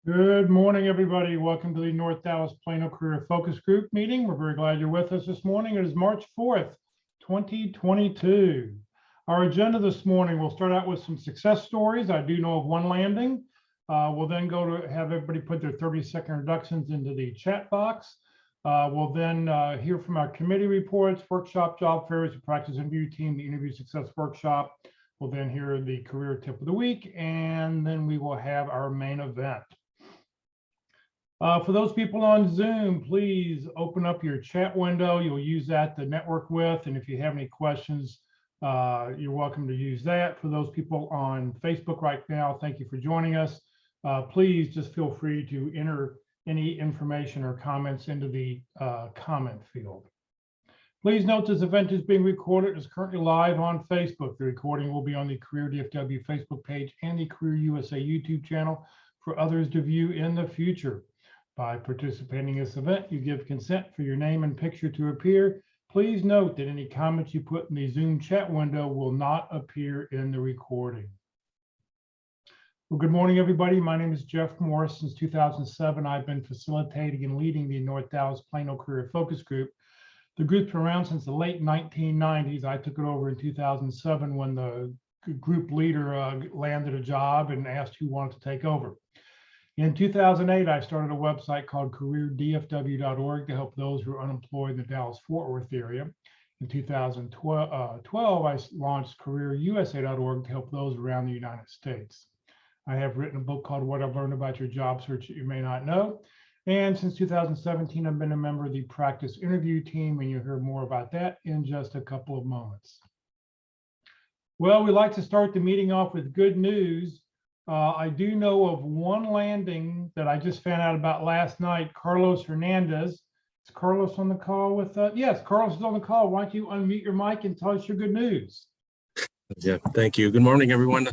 Good morning, everybody. Welcome to the North Dallas Plano Career Focus Group meeting. We're very glad you're with us this morning. It is March 4th, 2022. Our agenda this morning, we'll start out with some success stories. I do know of one landing. We'll then go to have everybody put their 30-second introductions into the chat box. We'll then hear from our committee reports, workshop, job fairs, the practice interview team, the interview success workshop. We'll then hear the career tip of the week, and then we will have our main event. For those people on Zoom, please open up your chat window. You'll use that to network with. And if you have any questions, you're welcome to use that. For those people on Facebook right now, thank you for joining us. Please just feel free to enter any information or comments into the comment field. Please note this event is being recorded. It's currently live on Facebook. The recording will be on the Career DFW Facebook page and the Career USA YouTube channel for others to view in the future. By participating in this event, you give consent for your name and picture to appear. Please note that any comments you put in the Zoom chat window will not appear in the recording. Well, good morning, everybody. My name is Jeff Morris. Since 2007, I've been facilitating and leading the North Dallas Plano Career Focus Group. The group's been around since the late 1990s. I took it over in 2007 when the group leader landed a job and asked who wanted to take over. In 2008, I started a website called careerdfw.org to help those who are unemployed in the Dallas-Fort Worth area. In 2012, I launched careerusa.org to help those around the United States. I have written a book called What I've Learned About Your Job Search That You May Not Know. And since 2017, I've been a member of the practice interview team, and you'll hear more about that in just a couple of moments. Well, we like to start the meeting off with good news. I do know of one landing that I just found out about last night, Carlos Hernandez. Is Carlos on the call with us? Yes, Carlos is on the call. Why don't you unmute your mic and tell us your good news? Yeah, thank you. Good morning, everyone.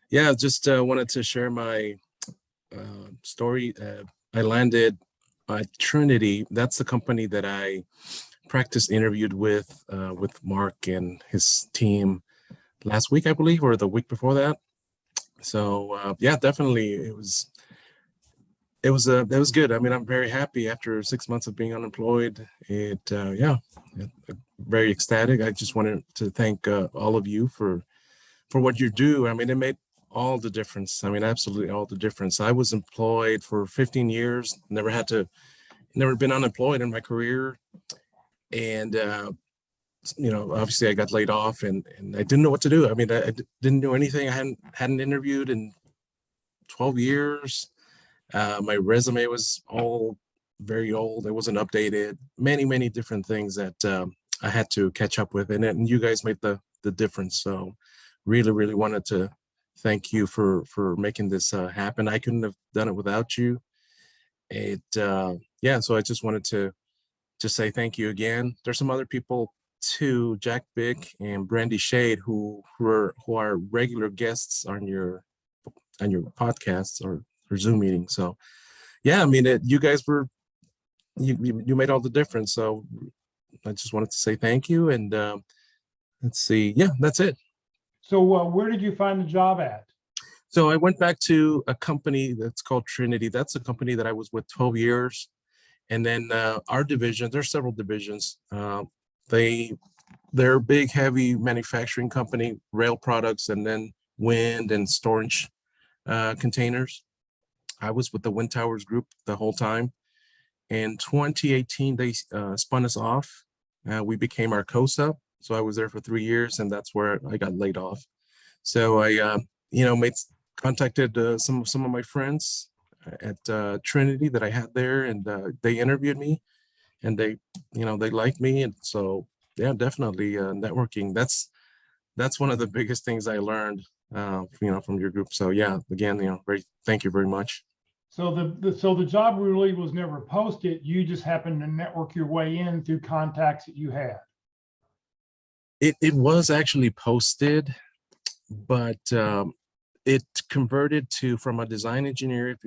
Yeah, just wanted to share my story. I landed at Trinity. That's the company that I practice interviewed with Mark and his team last week, I believe, or the week before that. So yeah, definitely it was good. I mean, I'm very happy after 6 months of being unemployed. Very ecstatic. I just wanted to thank all of you for what you do. I mean, it made all the difference. I mean, absolutely all the difference. I was employed for 15 years, never been unemployed in my career. And obviously I got laid off and I didn't know what to do. I mean, I didn't do anything. I hadn't interviewed in 12 years. My resume was all very old. It wasn't updated. Many different things that I had to catch up with, and you guys made the difference. So really wanted to thank you for making this happen. I couldn't have done it without you. So I just wanted to say thank you again. There's some other people too, Jack Bick and Brandy Shade, who are regular guests on your podcasts or Zoom meetings. So yeah, I mean, you guys you made all the difference. So I just wanted to say thank you. And let's see. Yeah, that's it. So where did you find the job at? So I went back to a company that's called Trinity. That's a company that I was with 12 years. And then our division, there's several divisions. They're a big, heavy manufacturing company, rail products, and then wind and storage containers. I was with the Wind Towers Group the whole time. In 2018, they spun us off. We became Arcosa. So I was there for 3 years, and that's where I got laid off. So I, contacted some of my friends at Trinity that I had there, and they interviewed me, and they liked me. And so, yeah, definitely networking. That's one of the biggest things I learned, from your group. So yeah, again, thank you very much. So the job really was never posted. You just happened to network your way in through contacts that you had. It was actually posted, but it converted from a design engineer.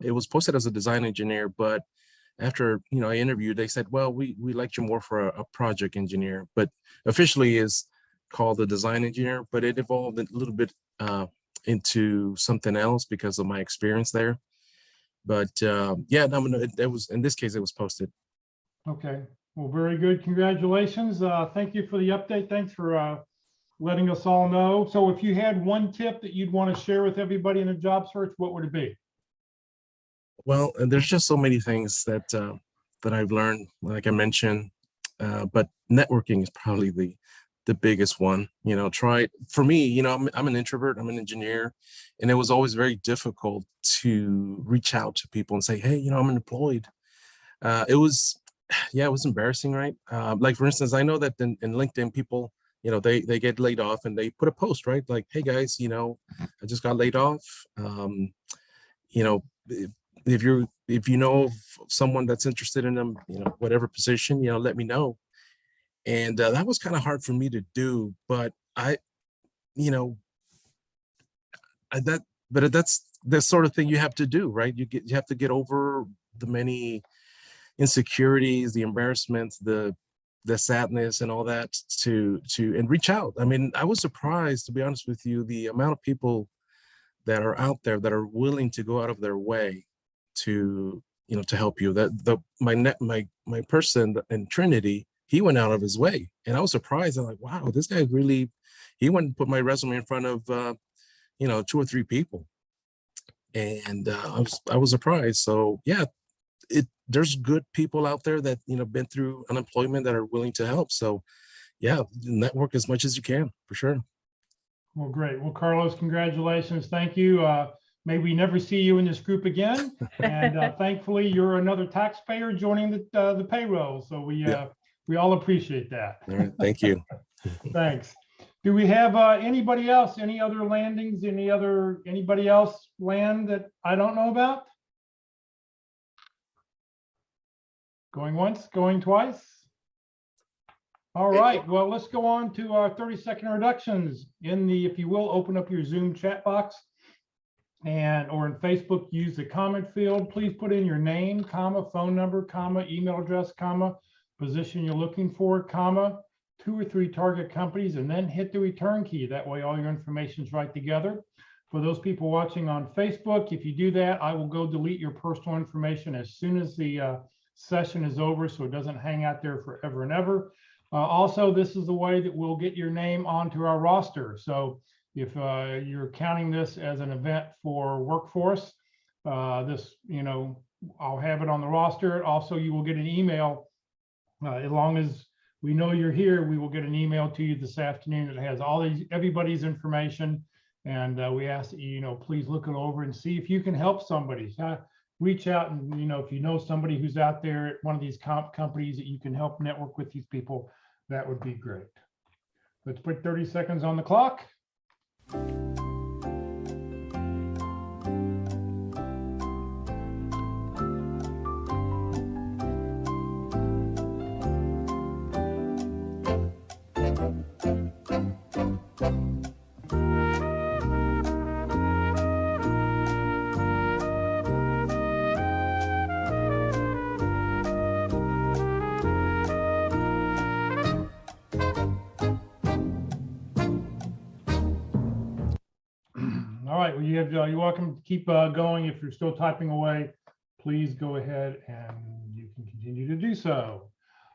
It was posted as a design engineer, but after I interviewed, they said, well, we liked you more for a project engineer, but officially is called a design engineer. But it evolved a little bit into something else because of my experience there. But yeah, no, it was, in this case, it was posted. Okay, well, very good. Congratulations. Thank you for the update. Thanks for letting us all know. So if you had one tip that you'd want to share with everybody in a job search, what would it be? Well, and there's just so many things that that I've learned, like I mentioned, but networking is probably the biggest one. You know, try for me. You know, I'm an introvert. I'm an engineer, and it was always very difficult to reach out to people and say, "Hey, you know, I'm unemployed." It was, yeah, it was embarrassing, right? Like for instance, I know that in LinkedIn, people, you know, they get laid off and they put a post, right? Like, "Hey guys, you know, I just got laid off. You know, if you know of someone that's interested in them, you know, whatever position, you know, let me know." And that was kind of hard for me to do, but you know, I, that, but that's the sort of thing you have to do, right? You have to get over the many insecurities, the embarrassments, the sadness, and all that and reach out. I mean, I was surprised, to be honest with you, the amount of people that are out there that are willing to go out of their way to, you know, to help you. That my person in Trinity, he went out of his way, and I was surprised. I'm like, wow, this guy really, he went and put my resume in front of you know, 2 or 3 people, and I was surprised. So yeah, there's good people out there that, you know, been through unemployment that are willing to help. So yeah, network as much as you can, for sure. Well, great. Well, Carlos, congratulations. Thank you. May we never see you in this group again. And thankfully, you're another taxpayer joining the payroll. So we all appreciate that. All right, thank you. Thanks. Do we have anybody else? Any other landings? Anybody else land that I don't know about? Going once, going twice. All right, well, let's go on to our 30-second introductions. If you will, open up your Zoom chat box or in Facebook, use the comment field. Please put in your name, comma, phone number, comma, email address, comma, position you're looking for, comma, 2 or 3 target companies, and then hit the return key. That way all your information is right together. For those people watching on Facebook, if you do that, I will go delete your personal information as soon as the session is over, so it doesn't hang out there forever and ever. Also, this is the way that we'll get your name onto our roster. So if you're counting this as an event for workforce, you know, I'll have it on the roster. Also, you will get an email. As long as we know you're here, we will get an email to you this afternoon that has everybody's information. And we ask that you know, please look it over and see if you can help somebody. Reach out and, you know, if you know somebody who's out there at one of these companies that you can help network with these people, that would be great. Let's put 30 seconds on the clock. All right, well, you're welcome to keep going. If you're still typing away, please go ahead and you can continue to do so.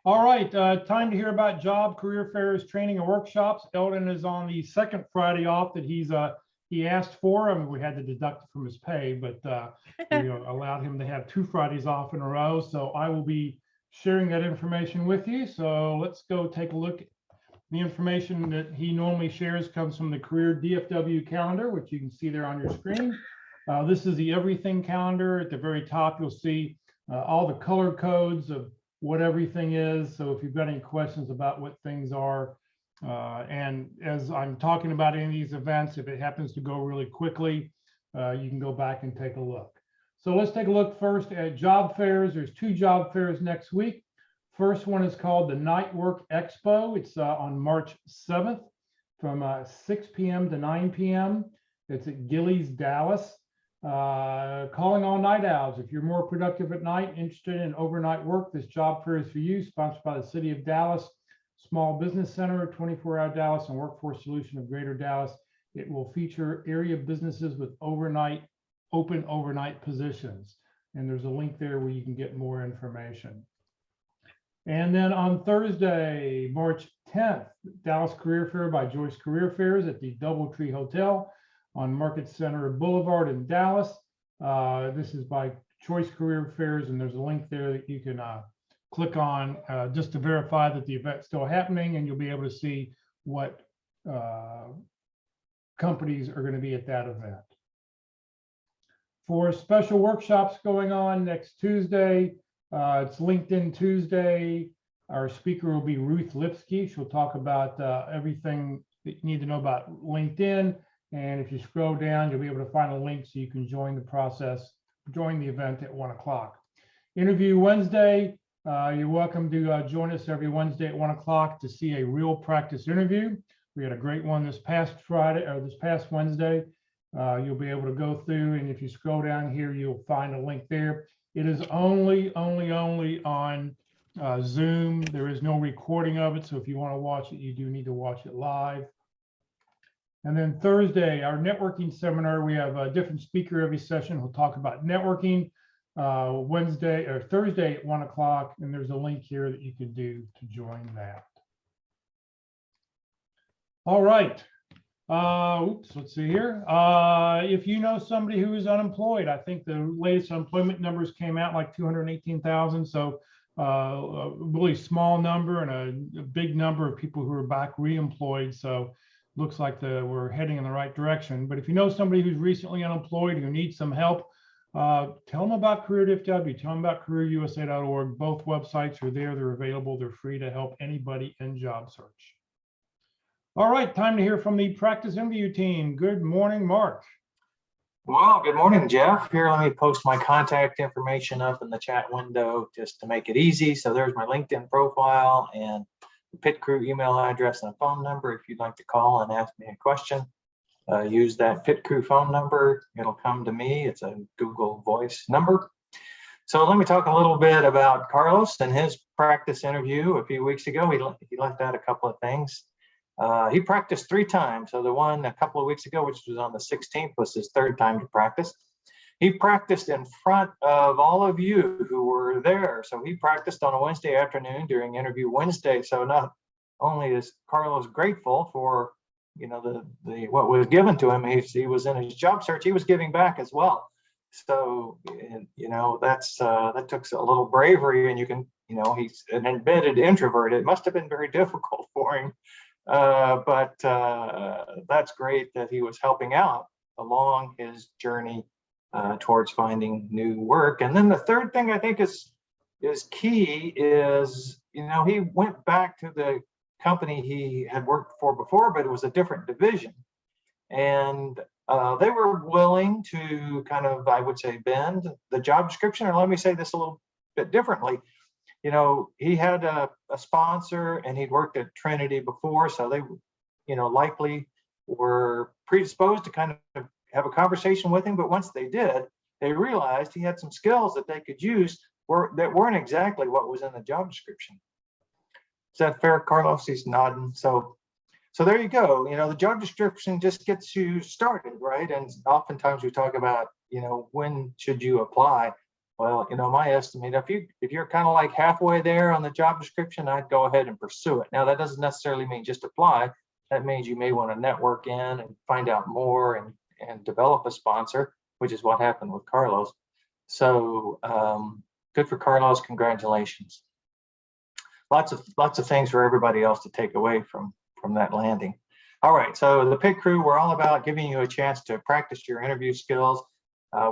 All right, time to hear about job, career fairs, training, and workshops. Eldon is on the second Friday off that he asked for. I mean, we had to deduct it from his pay, but we allowed him to have 2 Fridays off in a row. So I will be sharing that information with you. So let's go take a look. The information that he normally shares comes from the career DFW calendar, which you can see there on your screen. This is the everything calendar. At the very top, you'll see all the color codes of what everything is. So if you've got any questions about what things are, and as I'm talking about any of these events, if it happens to go really quickly, you can go back and take a look. So let's take a look first at job fairs. There's 2 job fairs next week. First one is called the Night Work Expo. It's on March 7th from 6 p.m. to 9 p.m. It's at Gillies, Dallas. Calling all night owls. If you're more productive at night, interested in overnight work, this job fair is for you. Sponsored by the City of Dallas, Small Business Center, 24-Hour Dallas, and Workforce Solution of Greater Dallas. It will feature area businesses with open overnight positions. and there's a link there where you can get more information. And then on Thursday, March 10th, Dallas Career Fair by Joyce Career Fairs at the Doubletree Hotel on Market Center Boulevard in Dallas. This is by Choice Career Fairs, and there's a link there that you can click on just to verify that the event's still happening, and you'll be able to see what companies are going to be at that event. For special workshops going on next Tuesday, it's LinkedIn Tuesday. Our speaker will be Ruth Lipsky. She'll talk about everything that you need to know about LinkedIn. And if you scroll down, you'll be able to find a link so you can join the process, join the event at 1 o'clock. Interview Wednesday. You're welcome to join us every Wednesday at 1 o'clock to see a real practice interview. We had a great one this past Friday or this past Wednesday. You'll be able to go through, and if you scroll down here, you'll find a link there. It is only on Zoom. There is no recording of it, so if you want to watch it, you do need to watch it live. And then Thursday, our networking seminar, we have a different speaker every session. We'll talk about networking Wednesday or Thursday at 1 o'clock, and there's a link here that you can do to join that. All right. Let's see here. If you know somebody who is unemployed, I think the latest unemployment numbers came out like 218,000. So a really small number and a big number of people who are back reemployed. So looks like we're heading in the right direction. But if you know somebody who's recently unemployed who needs some help, tell them about CareerDFW. Tell them about CareerUSA.org. Both websites are there. They're available. They're free to help anybody in job search. All right, time to hear from the practice interview team. Good morning, Mark. Well, good morning, Jeff. Here, let me post my contact information up in the chat window just to make it easy. So there's my LinkedIn profile and the Pit Crew email address and a phone number. If you'd like to call and ask me a question, use that Pit Crew phone number. It'll come to me. It's a Google Voice number. So let me talk a little bit about Carlos and his practice interview a few weeks ago. He left out a couple of things. He practiced 3 times. So the one a couple of weeks ago, which was on the 16th, was his 3rd time to practice. He practiced in front of all of you who were there. So he practiced on a Wednesday afternoon during interview Wednesday. So not only is Carlos grateful for, you know, the what was given to him, he was in his job search, he was giving back as well. So, you know, that took a little bravery, and you can, you know, he's an embedded introvert. It must have been very difficult for him. But that's great that he was helping out along his journey towards finding new work. And then the third thing I think is key is, you know, he went back to the company he had worked for before, but it was a different division. And they were willing to kind of, I would say, bend the job description, or let me say this a little bit differently. You know, he had a sponsor and he'd worked at Trinity before, so they, you know, likely were predisposed to kind of have a conversation with him. But once they did, they realized he had some skills that they could use that weren't exactly what was in the job description. Is that fair, Carlos? He's nodding. So there you go. You know, the job description just gets you started, right? And oftentimes we talk about, you know, when should you apply? Well, you know, my estimate, if you're kind of like halfway there on the job description, I'd go ahead and pursue it. Now, that doesn't necessarily mean just apply. That means you may want to network in and find out more and develop a sponsor, which is what happened with Carlos. So good for Carlos. Congratulations. Lots of things for everybody else to take away from that landing. All right, so the Pit Crew, we're all about giving you a chance to practice your interview skills.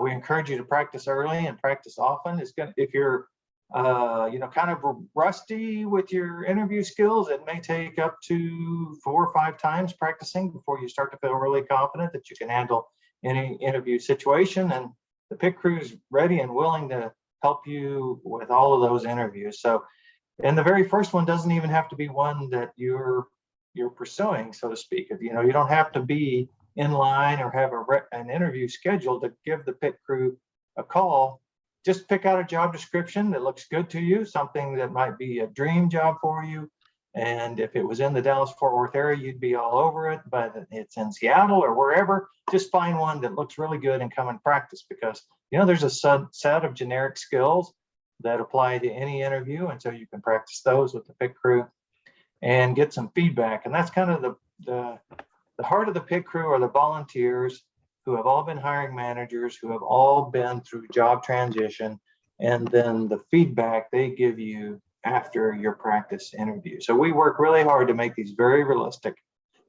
We encourage you to practice early and practice often. If you're you know, kind of rusty with your interview skills, it may take up to 4 or 5 times practicing before you start to feel really confident that you can handle any interview situation. And the Pit Crew is ready and willing to help you with all of those interviews. So, and the very first one doesn't even have to be one that you're pursuing, so to speak. You know, you don't have to be in line or have an interview scheduled to give the Pit Crew a call. Just pick out a job description that looks good to you, something that might be a dream job for you, And if it was in the Dallas-Fort Worth area, you'd be all over it, but it's in Seattle or wherever, just find one that looks really good and come and practice, because, you know, there's a set of generic skills that apply to any interview. And so you can practice those with the pit crew and get some feedback. And that's kind of the heart of the pit crew are the volunteers who have all been hiring managers, who have all been through job transition, and then the feedback they give you after your practice interview. So we work really hard to make these very realistic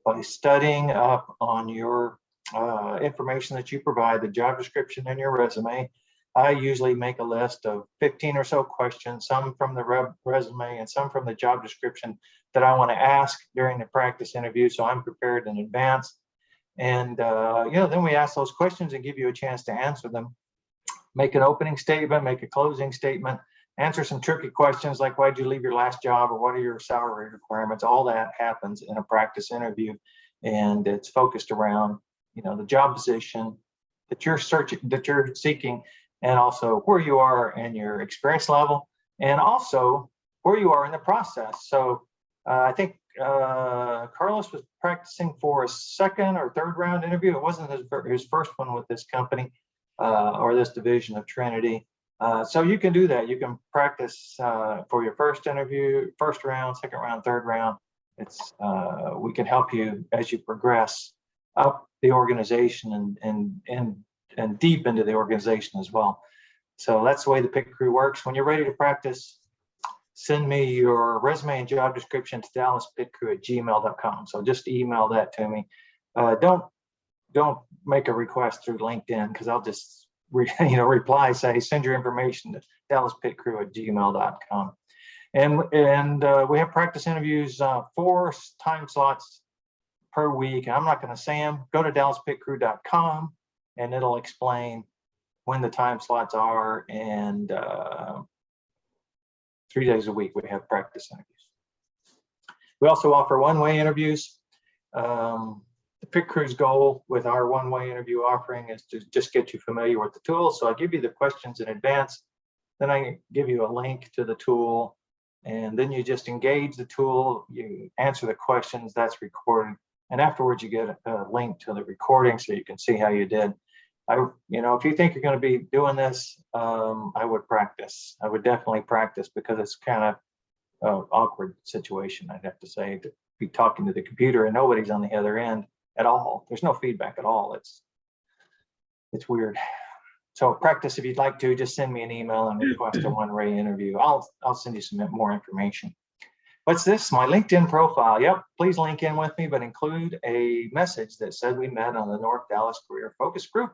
by studying up on your information that you provide, the job description and your resume. I usually make a list of 15 or so questions, some from the resume and some from the job description, that I want to ask during the practice interview, so I'm prepared in advance. And then we ask those questions and give you a chance to answer them. Make an opening statement, make a closing statement, answer some tricky questions like, why'd you leave your last job, or what are your salary requirements? All that happens in a practice interview, and it's focused around, you know, the job position that you're seeking, and also where you are in your experience level, and also where you are in the process. So I think Carlos was practicing for a second or third round interview. It wasn't his first one with this company or this division of Trinity. So you can do that. You can practice for your first interview, first round, second round, third round. We can help you as you progress up the organization and deep into the organization as well. So that's the way the pit crew works. When you're ready to practice, send me your resume and job description to dallaspitcrew@gmail.com. So just email that to me. Don't make a request through LinkedIn, because I'll just reply, say, send your information to dallaspitcrew@gmail.com. And we have practice interviews, 4 time slots per week. I'm not going to say them. Go to dallaspitcrew.com and it'll explain when the time slots are. And 3 days a week we have practice interviews. We also offer one-way interviews. The pit crew's goal with our one-way interview offering is to just get you familiar with the tool. So I give you the questions in advance, then I give you a link to the tool, and then you just engage the tool, you answer the questions, that's recorded, and afterwards you get a link to the recording so you can see how you did. If you think you're going to be doing this, I would practice. I would definitely practice, because it's kind of an awkward situation, I'd have to say, to be talking to the computer and nobody's on the other end at all. There's no feedback at all. It's weird. So practice if you'd like to. Just send me an email and request a one-way interview. I'll send you some more information. What's this? My LinkedIn profile. Yep, please link in with me, but include a message that said we met on the North Dallas Career Focus Group.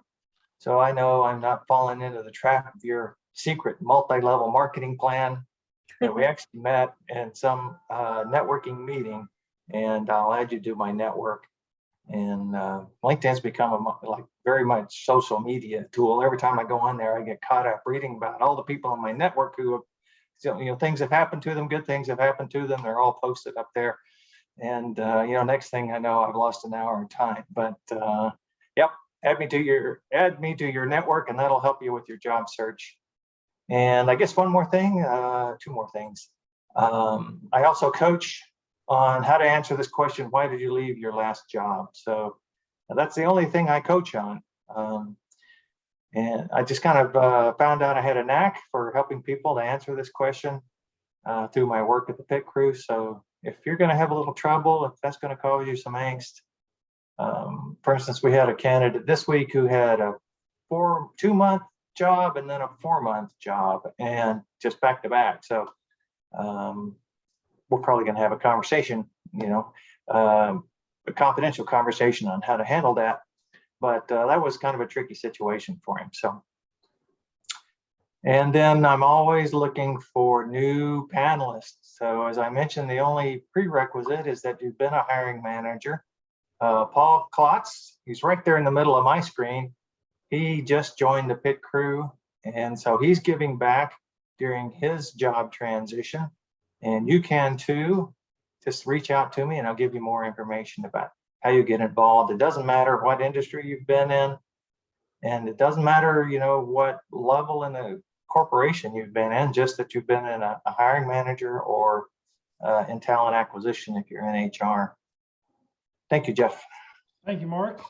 So I know I'm not falling into the trap of your secret multi-level marketing plan. And we actually met in some networking meeting, and I'll add you to my network. And LinkedIn's become like very much social media tool. Every time I go on there, I get caught up reading about all the people in my network who have, things have happened to them, good things have happened to them. They're all posted up there. And, next thing I know, I've lost an hour of time. But yep, add me to your network, and that'll help you with your job search. And I guess one more thing, 2 more things. I also coach on how to answer this question: why did you leave your last job? So that's the only thing I coach on. And I just kind of found out I had a knack for helping people to answer this question through my work at the pit crew. So if you're going to have a little trouble, if that's going to cause you some angst, for instance, we had a candidate this week who had a 2-month job and then a 4-month job, and just back to back. So we're probably going to have a conversation, a confidential conversation on how to handle that. But that was kind of a tricky situation for him. So, and then I'm always looking for new panelists. So as I mentioned, the only prerequisite is that you've been a hiring manager. Paul Klotz, he's right there in the middle of my screen. He just joined the pit crew, and so he's giving back during his job transition. And you can too. Just reach out to me and I'll give you more information about how you get involved. It doesn't matter what industry you've been in, and it doesn't matter, what level in the corporation you've been in, just that you've been in a hiring manager or in talent acquisition if you're in HR. Thank you, Jeff. Thank you, Mark.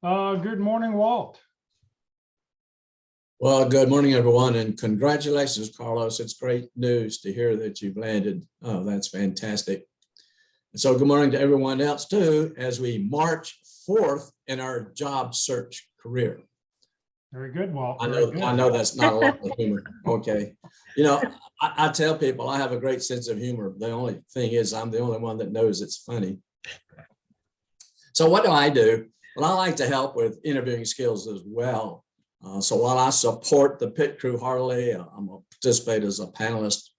Good morning, Walt. Well, good morning, everyone, and congratulations, Carlos. It's great news to hear that you've landed. Oh, that's fantastic. And so good morning to everyone else too, as we march forth in our job search career. Very good, Walt. I Very good. know that's not a lot of humor. Okay. You know, I tell people I have a great sense of humor. The only thing is I'm the only one that knows it's funny. So what do? Well, I like to help with interviewing skills as well. So while I support the pit crew heartily, I'm a participate as a panelist.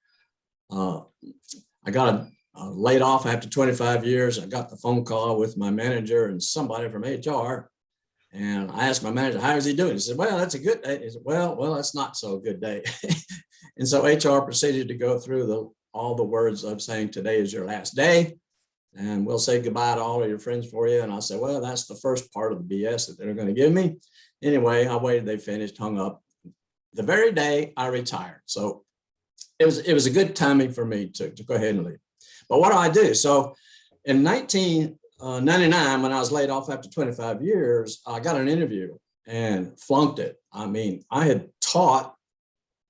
I got laid off after 25 years. I got the phone call with my manager and somebody from HR. And I asked my manager, how is he doing? He said, well, that's a good day. He said, well, that's not so good day. And so HR proceeded to go through all the words of saying, today is your last day. And we'll say goodbye to all of your friends for you. And I said, well, that's the first part of the BS that they're going to give me. Anyway, I waited, they finished, hung up. The very day I retired. So it was a good timing for me to go ahead and leave. But what do? So in 1999, when I was laid off after 25 years, I got an interview and flunked it. I mean, I had taught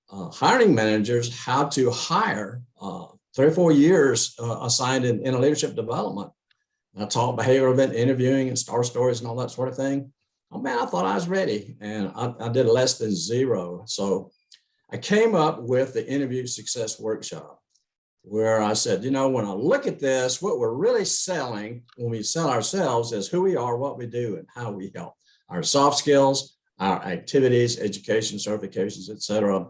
hiring managers how to hire 3 or 4 years assigned in leadership development. I taught behavioral event interviewing and star stories and all that sort of thing. Oh man, I thought I was ready, and I did less than 0. So I came up with the interview success workshop, where I said, you know, when I look at this, what we're really selling when we sell ourselves is who we are, what we do, and how we help. Our soft skills, our activities, education, certifications, etc.,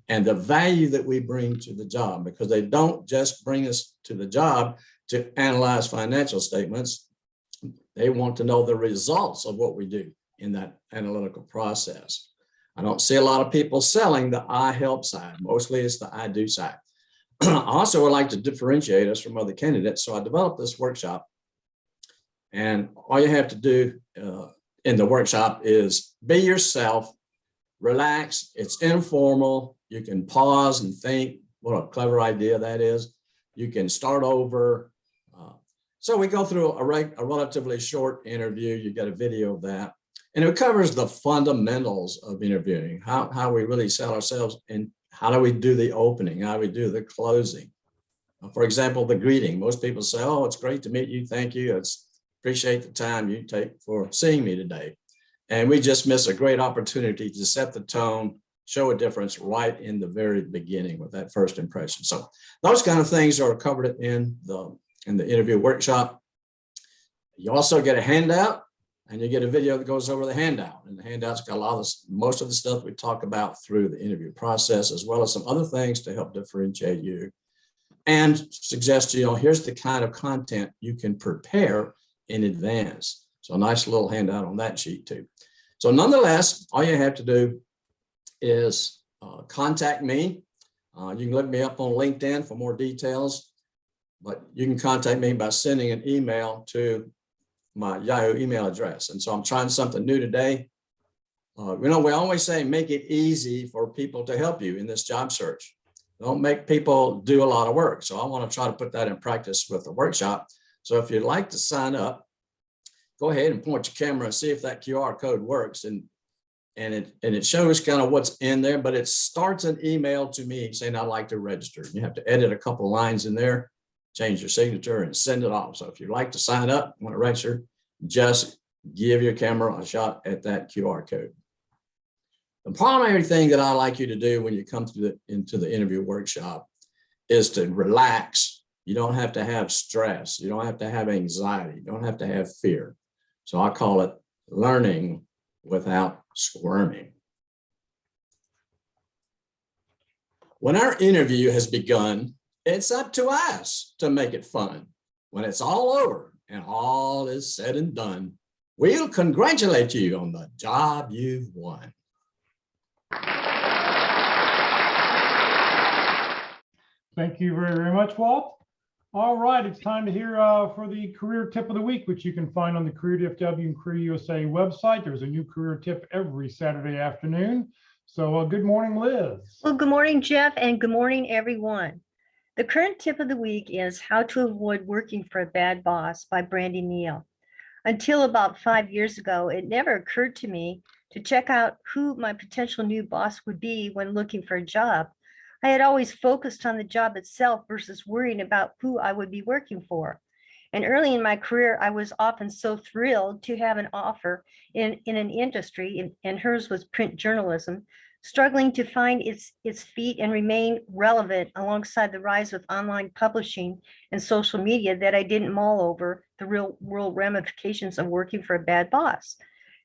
and the value that we bring to the job, because they don't just bring us to the job to analyze financial statements. They want to know the results of what we do in that analytical process. I don't see a lot of people selling the I help side. Mostly it's the I do side. I also would like to differentiate us from other candidates. So I developed this workshop, and all you have to do in the workshop is be yourself, relax. It's informal. You can pause and think what a clever idea that is. You can start over. So we go through a relatively short interview. You get a video of that. And it covers the fundamentals of interviewing, how we really sell ourselves, and how do we do the opening, how do we do the closing. For example, the greeting. Most people say, oh, it's great to meet you. Thank you. Appreciate the time you take for seeing me today. And we just miss a great opportunity to set the tone, show a difference right in the very beginning with that first impression. So those kind of things are covered in the interview workshop. You also get a handout, and you get a video that goes over the handout. And the handout's got most of the stuff we talk about through the interview process, as well as some other things to help differentiate you and suggest, you know, here's the kind of content you can prepare in advance. So a nice little handout on that sheet too. So nonetheless, all you have to do is contact me. You can look me up on LinkedIn for more details, but you can contact me by sending an email to my Yahoo email address. And so I'm trying something new today. You know, we always say, make it easy for people to help you in this job search. Don't make people do a lot of work. So I want to try to put that in practice with the workshop. So if you'd like to sign up, go ahead and point your camera and see if that QR code works. And it shows kind of what's in there, but it starts an email to me saying, I'd like to register. You have to edit a couple of lines in there, change your signature, and send it off. So if you'd like to sign up, want to register, just give your camera a shot at that QR code. The primary thing that I like you to do when you come into the interview workshop is to relax. You don't have to have stress. You don't have to have anxiety. You don't have to have fear. So I call it learning without squirming. When our interview has begun, it's up to us to make it fun. When it's all over and all is said and done, we'll congratulate you on the job you've won. Thank you very, very much, Walt. All right, it's time to hear for the career tip of the week, which you can find on the Career DFW and Career USA website. There's a new career tip every Saturday afternoon. So good morning, Liz. Well, good morning, Jeff, and good morning, everyone. The current tip of the week is How to Avoid Working for a Bad Boss by Brandy Neal. Until about 5 years ago, it never occurred to me to check out who my potential new boss would be when looking for a job. I had always focused on the job itself versus worrying about who I would be working for. And early in my career, I was often so thrilled to have an offer in an industry, and hers was print journalism, struggling to find its feet and remain relevant alongside the rise of online publishing and social media, that I didn't mull over the real world ramifications of working for a bad boss.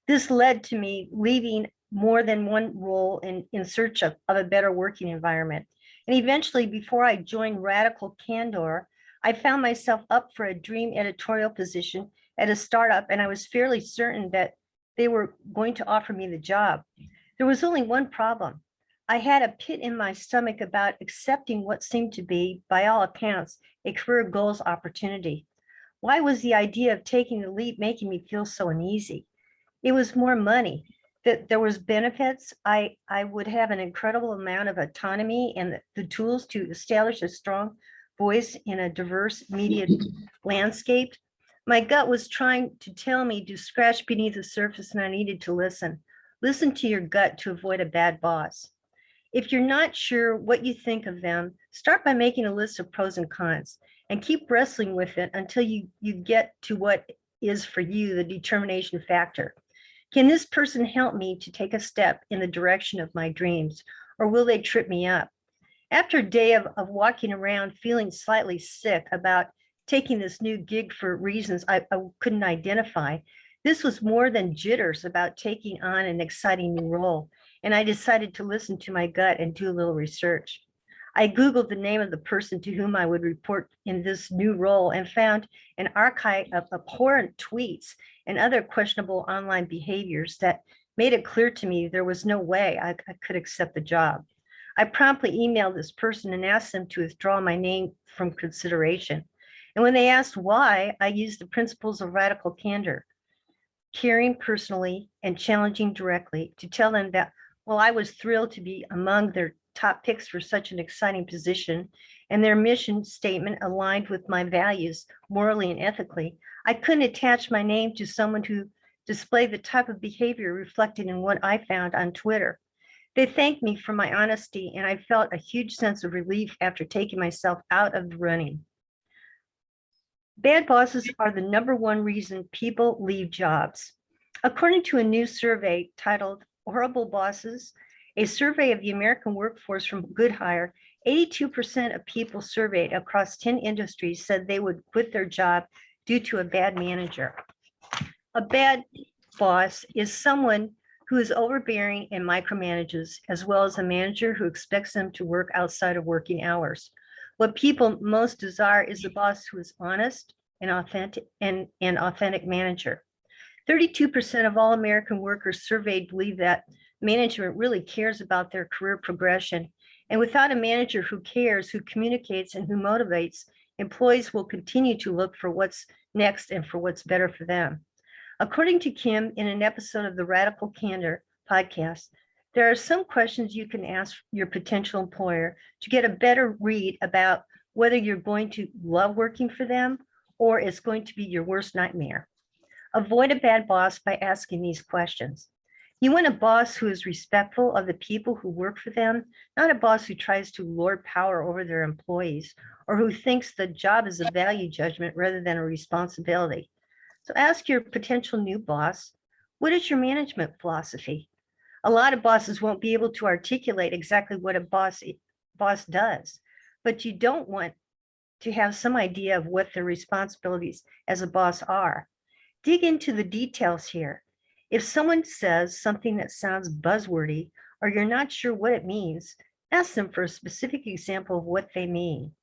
This led to me leaving more than one role in search of a better working environment. And eventually, before I joined Radical Candor, I found myself up for a dream editorial position at a startup, and I was fairly certain that they were going to offer me the job. There was only one problem. I had a pit in my stomach about accepting what seemed to be, by all accounts, a career goals opportunity. Why was the idea of taking the leap making me feel so uneasy? It was more money, that there was benefits. I would have an incredible amount of autonomy and the tools to establish a strong voice in a diverse media landscape. My gut was trying to tell me to scratch beneath the surface, and I needed to listen. Listen to your gut to avoid a bad boss. If you're not sure what you think of them, start by making a list of pros and cons and keep wrestling with it until you get to what is for you the determination factor. Can this person help me to take a step in the direction of my dreams, or will they trip me up? After a day of walking around feeling slightly sick about taking this new gig for reasons I couldn't identify, this was more than jitters about taking on an exciting new role, and I decided to listen to my gut and do a little research. I Googled the name of the person to whom I would report in this new role and found an archive of abhorrent tweets and other questionable online behaviors that made it clear to me there was no way I could accept the job. I promptly emailed this person and asked them to withdraw my name from consideration. And when they asked why, I used the principles of radical candor, caring personally and challenging directly, to tell them that while I was thrilled to be among their top picks for such an exciting position, and their mission statement aligned with my values morally and ethically, I couldn't attach my name to someone who displayed the type of behavior reflected in what I found on Twitter. They thanked me for my honesty, and I felt a huge sense of relief after taking myself out of the running. Bad bosses are the #1 reason people leave jobs. According to a new survey titled Horrible Bosses, a survey of the American workforce from Good Hire, 82% of people surveyed across 10 industries said they would quit their job due to a bad manager. A bad boss is someone who is overbearing and micromanages, as well as a manager who expects them to work outside of working hours. What people most desire is a boss who is honest and authentic, and an authentic manager. 32% of all American workers surveyed believe that management really cares about their career progression. And without a manager who cares, who communicates, and who motivates, employees will continue to look for what's next and for what's better for them. According to Kim, in an episode of the Radical Candor podcast, there are some questions you can ask your potential employer to get a better read about whether you're going to love working for them or it's going to be your worst nightmare. Avoid a bad boss by asking these questions. You want a boss who is respectful of the people who work for them, not a boss who tries to lord power over their employees or who thinks the job is a value judgment rather than a responsibility. So ask your potential new boss, what is your management philosophy? A lot of bosses won't be able to articulate exactly what a boss does, but you don't want to have some idea of what their responsibilities as a boss are. Dig into the details here. If someone says something that sounds buzzwordy or you're not sure what it means, ask them for a specific example of what they mean.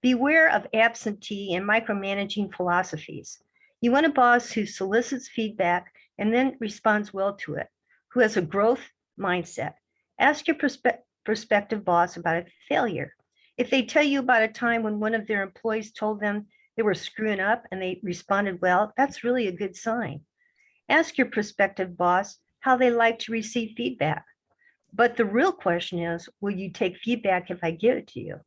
Beware of absentee and micromanaging philosophies. You want a boss who solicits feedback and then responds well to it, who has a growth mindset. Ask your prospective boss about a failure. If they tell you about a time when one of their employees told them they were screwing up and they responded well, that's really a good sign. Ask your prospective boss how they like to receive feedback. But the real question is, will you take feedback if I give it to you?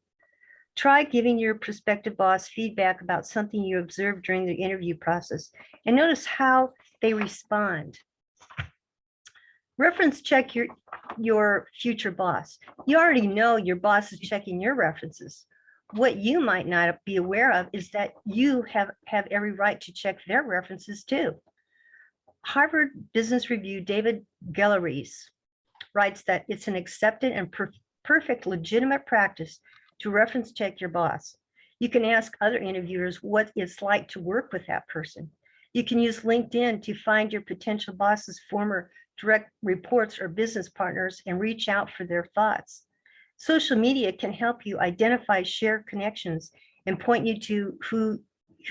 Try giving your prospective boss feedback about something you observed during the interview process and notice how they respond. Reference check your future boss. You already know your boss is checking your references. What you might not be aware of is that you have every right to check their references too. Harvard Business Review David Gelleries writes that it's an accepted and perfect legitimate practice to reference check your boss. You can ask other interviewers what it's like to work with that person. You can use LinkedIn to find your potential boss's former direct reports or business partners and reach out for their thoughts. Social media can help you identify shared connections and point you to who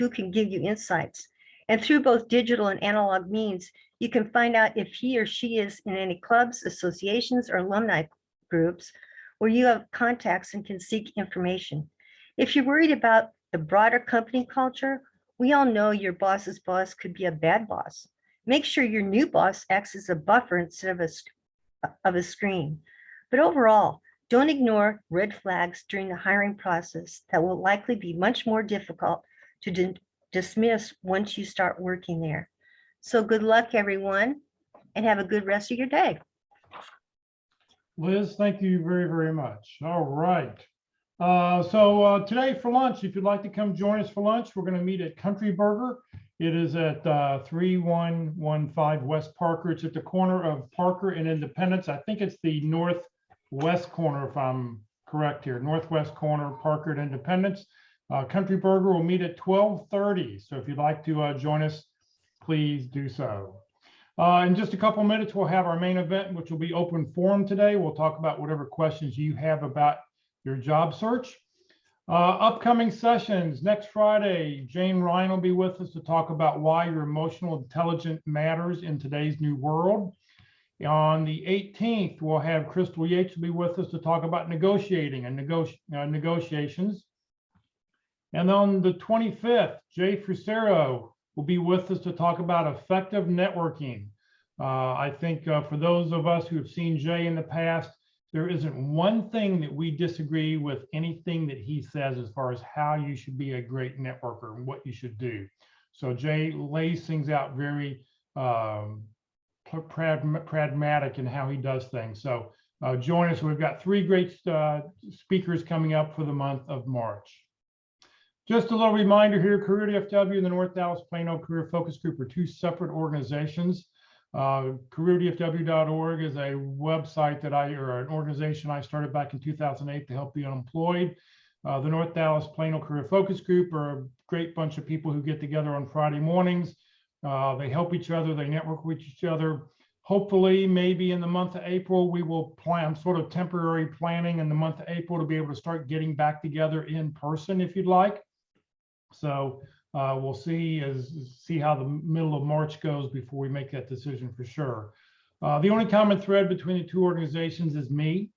can give you insights. And through both digital and analog means, you can find out if he or she is in any clubs, associations, or alumni groups where you have contacts and can seek information. If you're worried about the broader company culture, we all know your boss's boss could be a bad boss. Make sure your new boss acts as a buffer instead of a screen. But overall, don't ignore red flags during the hiring process that will likely be much more difficult to dismiss once you start working there. So good luck, everyone, and have a good rest of your day. Liz, thank you very, very much. All right. Today for lunch, if you'd like to come join us for lunch, we're going to meet at Country Burger. It is at 3115 West Parker. It's at the corner of Parker and Independence. I think it's the northwest corner, if I'm correct here. Northwest corner, Parker and Independence. Country Burger will meet at 12:30. So if you'd like to join us, please do so. In just a couple minutes, we'll have our main event, which will be open forum today. We'll talk about whatever questions you have about your job search. Upcoming sessions next Friday, Jane Ryan will be with us to talk about why your emotional intelligence matters in today's new world. On the 18th, we'll have Crystal Yates will be with us to talk about negotiating and negotiations. And on the 25th, Jay Fusero will be with us to talk about effective networking. I think for those of us who have seen Jay in the past, there isn't one thing that we disagree with anything that he says as far as how you should be a great networker and what you should do. So Jay lays things out very pragmatic in how he does things. So join us. We've got 3 great speakers coming up for the month of March. Just a little reminder here, Career DFW and the North Dallas Plano Career Focus Group are 2 separate organizations. CareerDFW.org is a website or an organization I started back in 2008 to help the unemployed. The North Dallas Plano Career Focus Group are a great bunch of people who get together on Friday mornings. They help each other, they network with each other. Hopefully, maybe in the month of April, we will plan sort of temporary planning in the month of April to be able to start getting back together in person if you'd like. So we'll see how the middle of March goes before we make that decision for sure. The only common thread between the 2 organizations is me.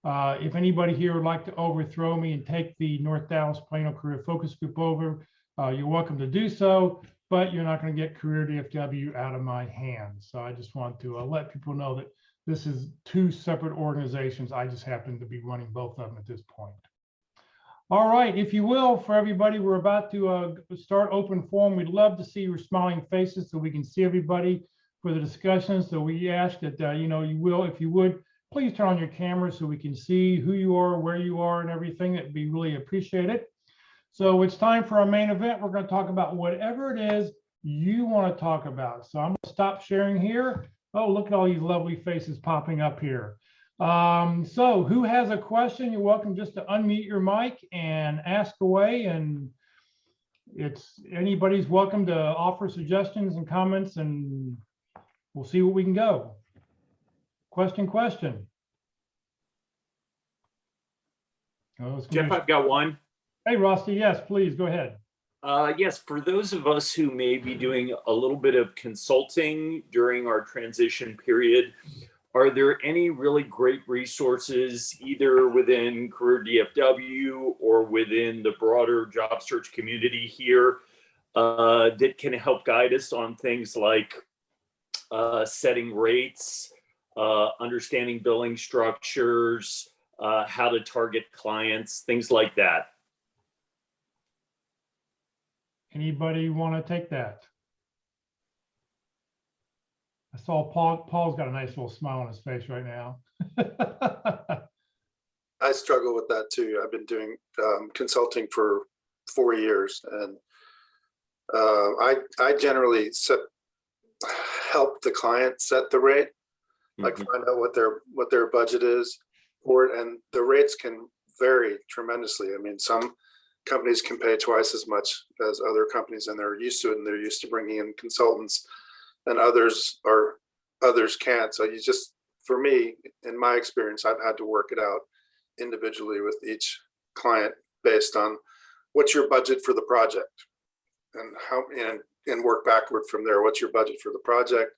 If anybody here would like to overthrow me and take the North Dallas Plano Career Focus Group over, you're welcome to do so, but you're not going to get Career DFW out of my hands. So I just want to let people know that this is 2 separate organizations. I just happen to be running both of them at this point. All right, if you will, for everybody, we're about to start open forum. We'd love to see your smiling faces so we can see everybody for the discussion. So we ask that, you will, if you would, please turn on your camera so we can see who you are, where you are, and everything. That'd be really appreciated. So it's time for our main event. We're going to talk about whatever it is you want to talk about. So I'm going to stop sharing here. Oh, look at all these lovely faces popping up here. So who has a question? You're welcome just to unmute your mic and ask away, and anybody's welcome to offer suggestions and comments, and we'll see where we can go. Question. Oh, Jeff, I've got one. Hey, Rusty, yes, please go ahead. Yes, for those of us who may be doing a little bit of consulting during our transition period, are there any really great resources either within Career DFW or within the broader job search community here that can help guide us on things like setting rates, understanding billing structures, how to target clients, things like that? Anybody want to take that? I saw Paul's got a nice little smile on his face right now. I struggle with that too. I've been doing consulting for 4 years, and I generally help the client set the rate, like find out what their budget is for it, and the rates can vary tremendously. I mean, some companies can pay twice as much as other companies, and they're used to it, and they're used to bringing in consultants, and others can't. So you just, for me, in my experience, I've had to work it out individually with each client based on what's your budget for the project, and how, and work backward from there. What's your budget for the project?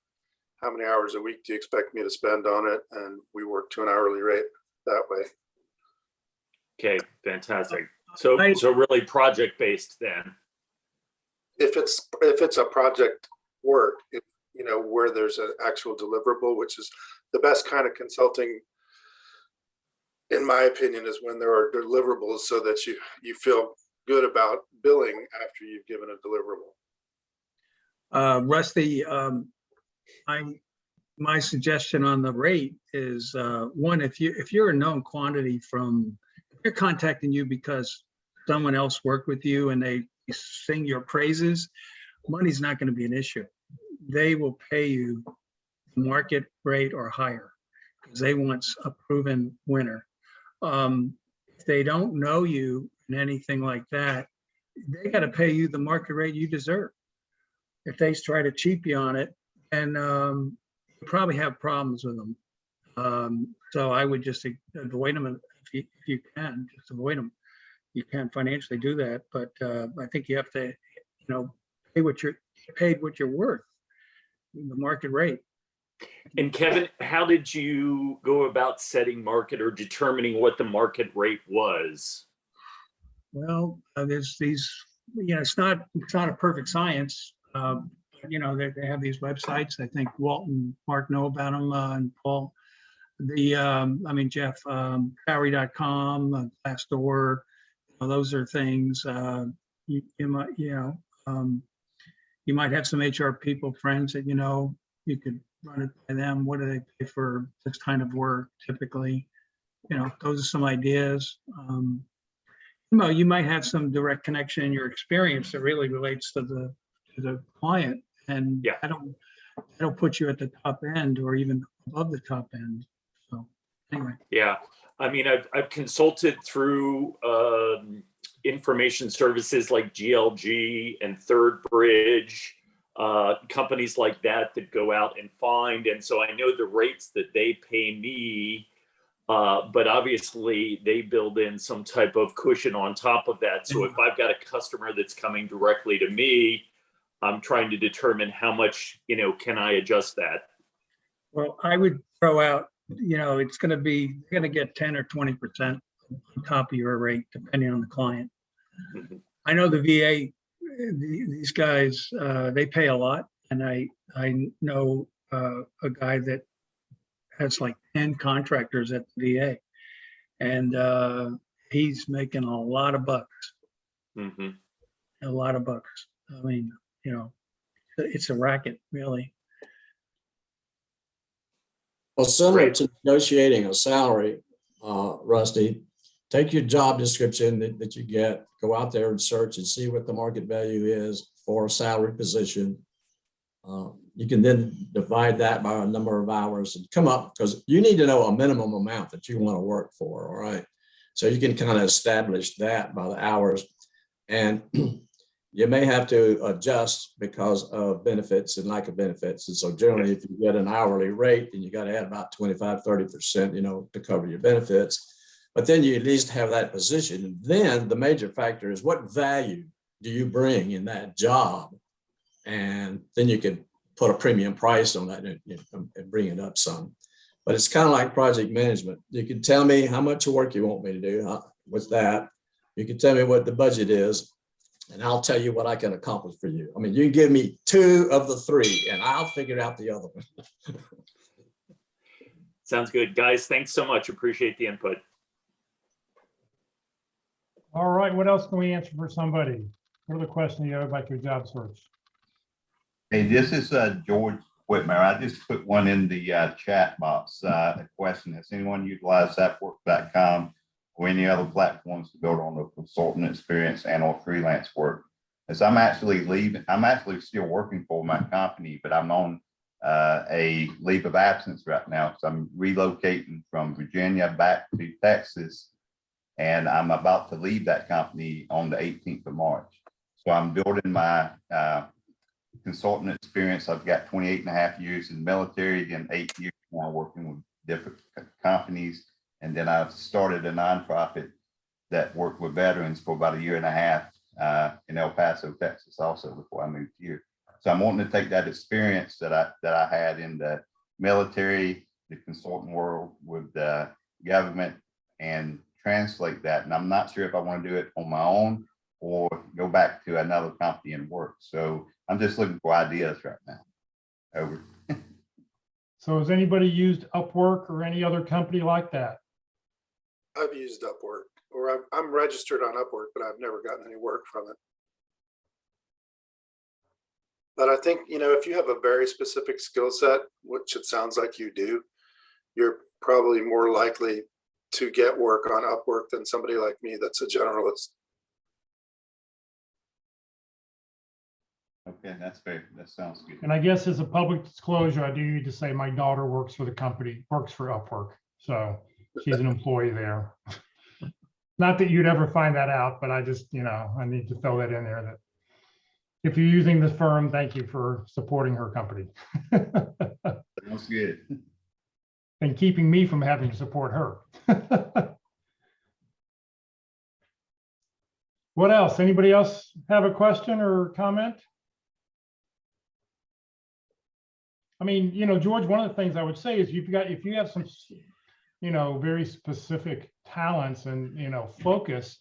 How many hours a week do you expect me to spend on it? And we work to an hourly rate that way. Okay, fantastic. So really project based then. If it's a project work, where there's an actual deliverable, which is the best kind of consulting, in my opinion, is when there are deliverables, so that you feel good about billing after you've given a deliverable. Rusty, my suggestion on the rate is one, if you're a known quantity if they're contacting you because someone else worked with you and they sing your praises, money's not going to be an issue. They will pay you market rate or higher because they want a proven winner. If they don't know you and anything like that, they got to pay you the market rate you deserve. If they try to cheap you on it, and you probably have problems with them. So I would just avoid them if you can, just avoid them. You can't financially do that, but I think you have to, pay what you're paid, what you're worth, the market rate. And Kevin, how did you go about setting market or determining what the market rate was? Well, there's these, it's not a perfect science. They have these websites. I think Walt and Mark know about them, and Paul. Jeff, Bowery.com, Glassdoor, those are things you might have some HR people, friends that you could run it by them. What do they pay for this kind of work typically? Those are some ideas. You might have some direct connection in your experience that really relates to the client, and yeah. I don't put you at the top end or even above the top end. So anyway. Yeah, I mean, I've consulted through information services like GLG and Third Bridge, companies like that go out and find. And so I know the rates that they pay me, but obviously they build in some type of cushion on top of that. So if I've got a customer that's coming directly to me, I'm trying to determine how much, can I adjust that? Well, I would throw out, it's going to get 10 or 20% on top of your rate, depending on the client. Mm-hmm. I know the VA, these guys, they pay a lot. And I know a guy that has like 10 contractors at the VA, and he's making a lot of bucks. Mm-hmm. A lot of bucks. I mean, it's a racket, really. Well, similar to negotiating a salary, Rusty, take your job description that you get, go out there and search and see what the market value is for a salary position. You can then divide that by a number of hours and come up, because you need to know a minimum amount that you want to work for, all right? So you can kind of establish that by the hours. And you may have to adjust because of benefits and lack of benefits. And so generally, if you get an hourly rate, then you got to add about 25, 30%, to cover your benefits. But then you at least have that position. And then the major factor is, what value do you bring in that job? And then you can put a premium price on that and bring it up some. But it's kind of like project management. You can tell me how much work you want me to do with that. You can tell me what the budget is, and I'll tell you what I can accomplish for you. I mean, you can give me 2 of the 3 and I'll figure out the other one. Sounds good. Guys, thanks so much. Appreciate the input. All right, what else can we answer for somebody? What other questions you have about your job search? Hey, this is George Whitmer. I just put one in the chat box. A question: has anyone utilized Upwork.com or any other platforms to build on the consultant experience and or freelance work? As I'm actually still working for my company, but I'm on a leave of absence right now because I'm relocating from Virginia back to Texas, and I'm about to leave that company on the 18th of March. So I'm building my consultant experience. I've got 28.5 years in the military and 8 years now working with different companies. And then I've started a nonprofit that worked with veterans for about 1.5 years in El Paso, Texas, also before I moved here. So I'm wanting to take that experience that I had in the military, the consultant world with the government, and translate that. And I'm not sure if I want to do it on my own or go back to another company and work. So I'm just looking for ideas right now. Over. So has anybody used Upwork or any other company like that? I've used Upwork, or I'm registered on Upwork, but I've never gotten any work from it. But I think, if you have a very specific skill set, which it sounds like you do, you're probably more likely to get work on Upwork than somebody like me that's a generalist. Okay, that sounds good. And I guess as a public disclosure, I do need to say my daughter works for the company, works for Upwork. So she's an employee there. Not that you'd ever find that out, but I just, I need to throw that in there that if you're using this firm, thank you for supporting her company. Sounds good. And keeping me from having to support her. What else? Anybody else have a question or comment? I mean, George, one of the things I would say is if you have some, very specific talents and, focus,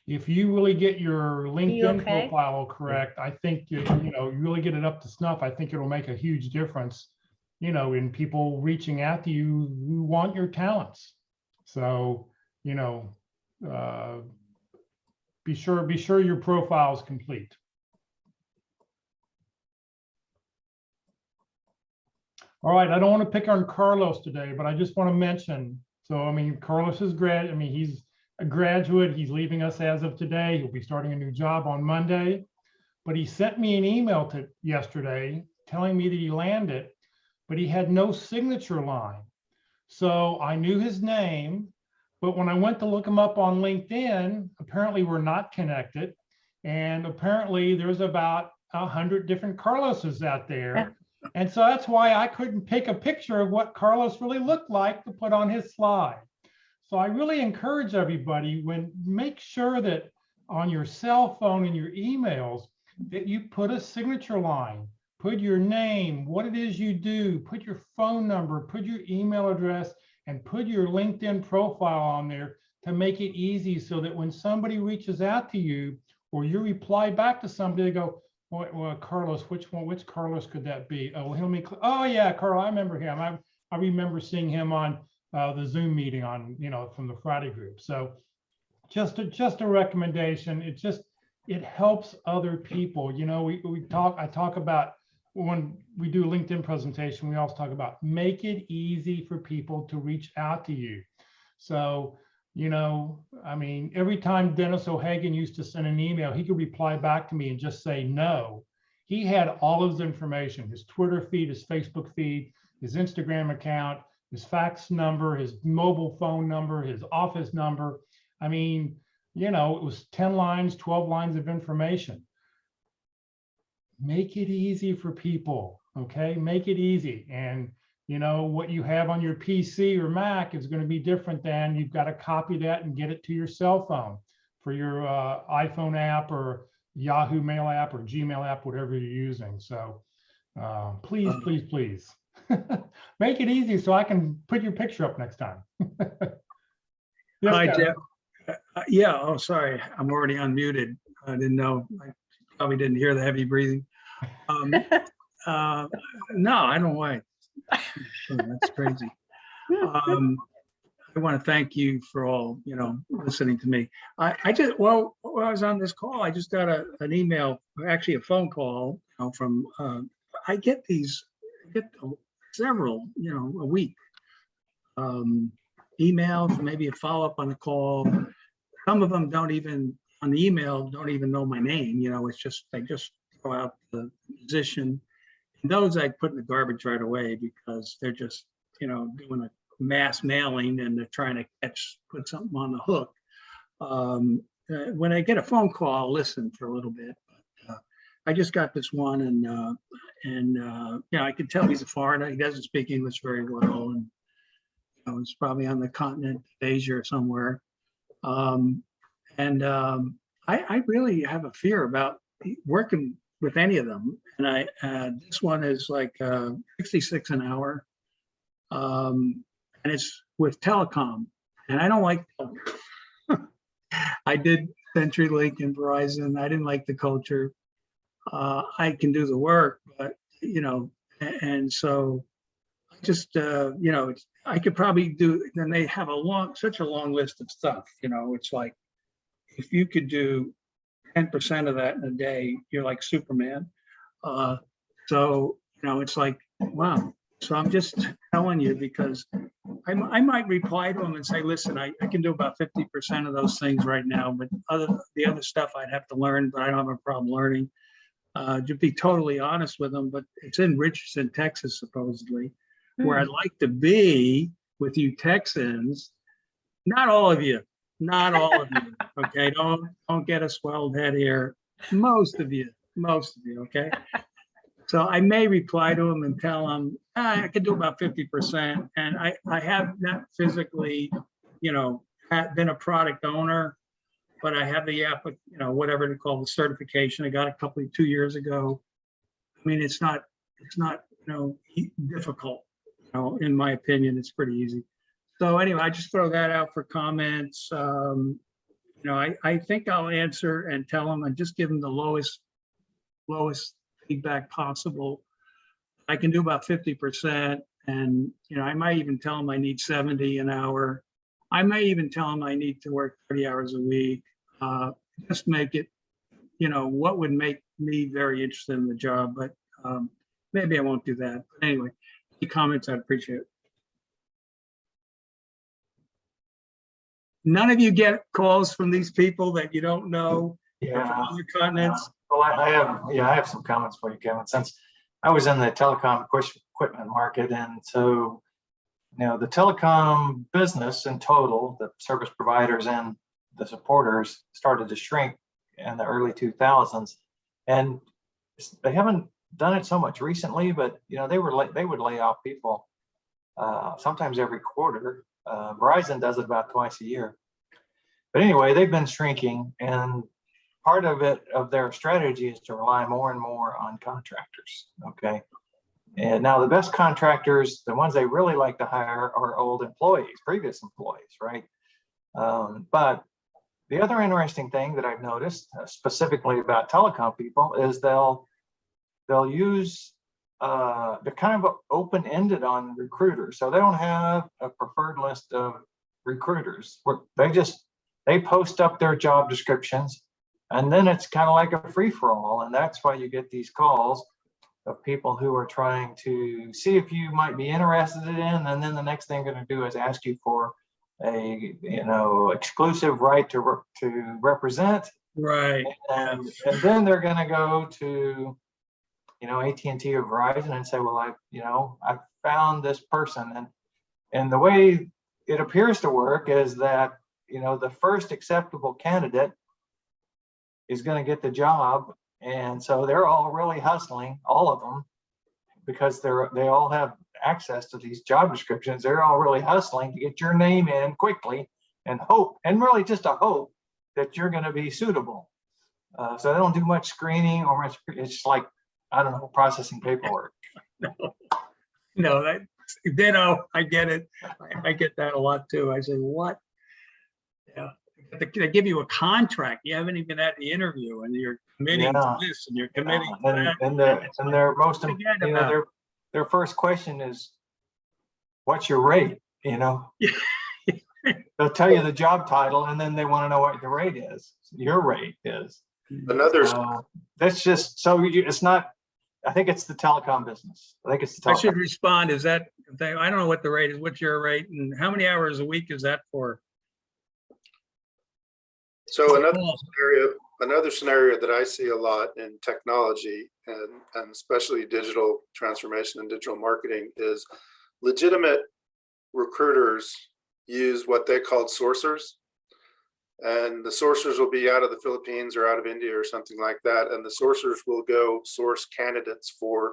if you really get your LinkedIn profile correct, I think, you really get it up to snuff. I think it'll make a huge difference, in people reaching out to you who want your talents. So, be sure your profile is complete. All right, I don't want to pick on Carlos today, but I just want to mention, Carlos is he's a graduate. He's leaving us as of today. He'll be starting a new job on Monday, but he sent me an email yesterday telling me that he landed, but he had no signature line. So I knew his name, but when I went to look him up on LinkedIn, apparently we're not connected. And apparently there's about 100 different Carloses out there. Yeah. And so that's why I couldn't pick a picture of what Carlos really looked like to put on his slide. So I really encourage everybody, make sure that on your cell phone and your emails that you put a signature line, put your name, what it is you do, put your phone number, put your email address, and put your LinkedIn profile on there to make it easy so that when somebody reaches out to you or you reply back to somebody, they go, well, Carlos, which Carlos could that be? Oh yeah, Carl, I remember him. I remember seeing him on the Zoom meeting on, from the Friday group. So just a recommendation. It helps other people. I talk about when we do a LinkedIn presentation, we also talk about make it easy for people to reach out to you. So, every time Dennis O'Hagan used to send an email, he could reply back to me and just say no. He had all of his information, his Twitter feed, his Facebook feed, his Instagram account, his fax number, his mobile phone number, his office number. It was 10 lines, 12 lines of information. Make it easy for people, okay? Make it easy. And what you have on your PC or Mac is going to be different than you've got to copy that and get it to your cell phone for your iPhone app or Yahoo Mail app or Gmail app, whatever you're using. So please, please make it easy so I can put your picture up next time. Yes, hi, Jeff. Yeah. Oh, sorry. I'm already unmuted. I didn't know. I probably didn't hear the heavy breathing. No, I don't know why. That's crazy. I want to thank you for all, listening to me. I just, well, while I was on this call, I just got an email, actually a phone call, from, I get several, a week. Emails, maybe a follow-up on the call. Some of them don't even, on the email, don't even know my name, it's just, they just throw out the position. And those I put in the garbage right away because they're just, doing a mass mailing and they're trying to put something on the hook. When I get a phone call, I'll listen for a little bit. But, I just got this one, and I can tell he's a foreigner. He doesn't speak English very well, and he's probably on the continent of Asia or somewhere. I really have a fear about working with any of them. And this one is like 66 an hour. And it's with Telecom, and I don't like Telecom. I did CenturyLink and Verizon. I didn't like the culture. I can do the work, but and so I just I could probably do. Then they have such a long list of stuff. It's like if you could do 10% of that in a day, you're like Superman. So it's like, wow. So I'm just telling you because I might reply to them and say, listen, I can do about 50% of those things right now, but the other stuff I'd have to learn, but I don't have a problem learning. To be totally honest with them, but it's in Richardson, Texas, supposedly, where I'd like to be with you Texans. Not all of you, okay? Don't get a swelled head here. Most of you, okay? So I may reply to them and tell them I can do about 50%, and I have not physically, been a product owner, but I have the whatever they call the certification. I got a 2 years ago. I mean, it's not difficult. In my opinion, it's pretty easy. So anyway, I just throw that out for comments. I think I'll answer and tell them and just give them the lowest feedback possible. I can do about 50%, and I might even tell them I need 70 an hour. I may even tell them I need to work 30 hours a week. Just make it, what would make me very interested in the job, but maybe I won't do that. But anyway, any comments, I'd appreciate it. None of you get calls from these people that you don't know. Yeah. From other continents. Well, I have some comments for you, Kevin. Since I was in the telecom equipment market, and so the telecom business in total, the service providers and the supporters started to shrink in the early 2000s, and they haven't done it so much recently. But they would lay off people sometimes every quarter. Verizon does it about twice a year. But anyway, they've been shrinking, and part of their strategy is to rely more and more on contractors. Okay. And now the best contractors, the ones they really like to hire, are old employees, previous employees, right? But the other interesting thing that I've noticed, specifically about telecom people, is they'll use they're kind of open-ended on recruiters. So they don't have a preferred list of recruiters. They post up their job descriptions, and then it's kind of like a free-for-all. And that's why you get these calls of people who are trying to see if you might be interested in, and then the next thing they're going to do is ask you for a exclusive right to represent. Right. And then they're going to go to AT&T or Verizon and say, well, I found this person, and the way it appears to work is that the first acceptable candidate is going to get the job, and so they're all really hustling, all of them, because they all have access to these job descriptions. They're all really hustling to get your name in quickly and really just a hope that you're going to be suitable. So they don't do much screening, or it's like, I don't know, processing paperwork. No, ditto. I get it. I get that a lot too. I say, what? Yeah. They give you a contract. You haven't even had the interview, and you're committing to this, and you're committing to that. And their most, their first question is, what's your rate? They'll tell you the job title and then they want to know what the rate is, your rate is. Another, That's just, so it's not, I think it's the telecom business. I think it's the I should telecom. respond, is that, I don't know what the rate is, what's your rate and how many hours a week is that for? so another scenario that I see a lot in technology and especially digital transformation and digital marketing is legitimate recruiters use what they called sourcers. And the sourcers will be out of the Philippines or out of India or something like that. And the sourcers will go source candidates for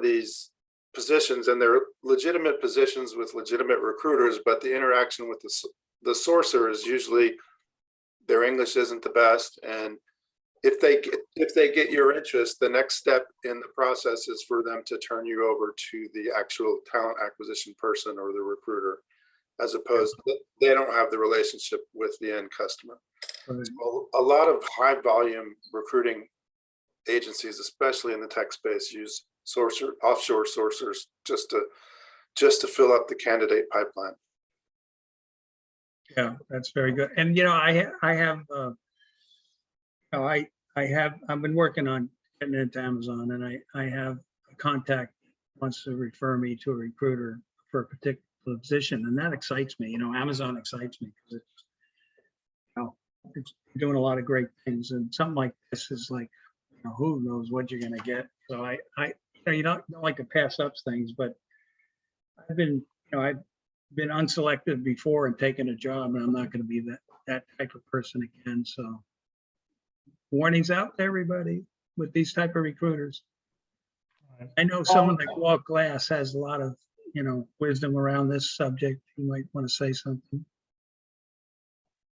these positions, and they're legitimate positions with legitimate recruiters, but the interaction with the sourcer is usually their English isn't the best. And if they get your interest, the next step in the process is for them to turn you over to the actual talent acquisition person or the recruiter, as opposed to they don't have the relationship with the end customer. Right. So a lot of high volume recruiting agencies, especially in the tech space, use offshore sourcers just to fill up the candidate pipeline. Yeah, that's very good. And I've been working on getting into Amazon, and I have a contact wants to refer me to a recruiter for a particular position, and that excites me. Amazon excites me because it's doing a lot of great things, and something like this is like, who knows what you're going to get. So you don't like to pass up things, but I've been unselected before and taken a job, and I'm not going to be that type of person again. So warnings out to everybody with these type of recruiters. I know someone like Walt Glass has a lot of, wisdom around this subject. You might want to say something.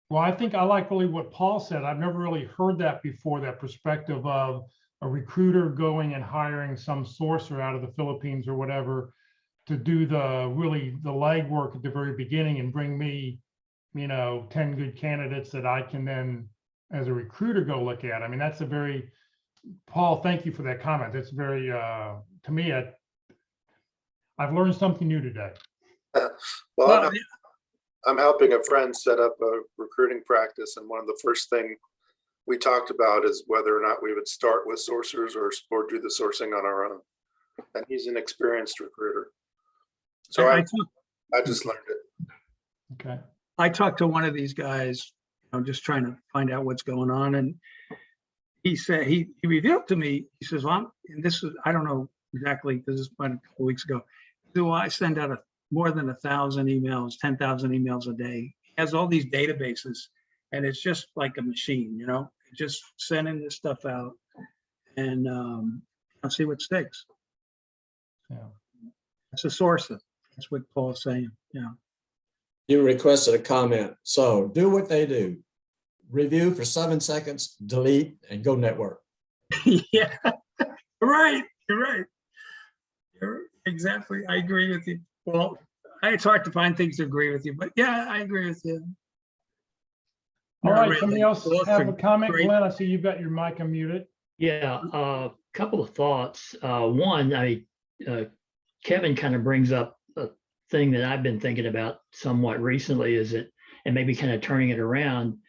Well, I think I like really what Paul said. I've never really heard that before, that perspective of a recruiter going and hiring some sourcer out of the Philippines or whatever to do the legwork at the very beginning and bring me, 10 good candidates that I can then, as a recruiter, go look at. I mean, that's Paul, thank you for that comment. That's very, to me, I've learned something new today. Well, I'm helping a friend set up a recruiting practice, and one of the first thing we talked about is whether or not we would start with sourcers or do the sourcing on our own. And he's an experienced recruiter. So I just learned it. Okay. I talked to one of these guys. I'm just trying to find out what's going on, and he said he revealed to me. He says, "Well, and this is I don't know exactly because this was a couple weeks ago. So I send out more than 1,000 emails, 10,000 emails a day. He has all these databases, and it's just like a machine, just sending this stuff out, and I'll see what sticks." Yeah. It's a source. That's what Paul's saying. Yeah. You requested a comment, so do what they do. Review for 7 seconds, delete, and go network. Yeah, right. You're right. Exactly. I agree with you. Well, it's hard to find things to agree with you, but yeah, I agree with you. All Not right, really. somebody else Both have are a comment? great. Glenn, I see you've got your mic unmuted. Yeah, a couple of thoughts. One, Kevin kind of brings up a thing that I've been thinking about somewhat recently, is that, and maybe kind of turning it around.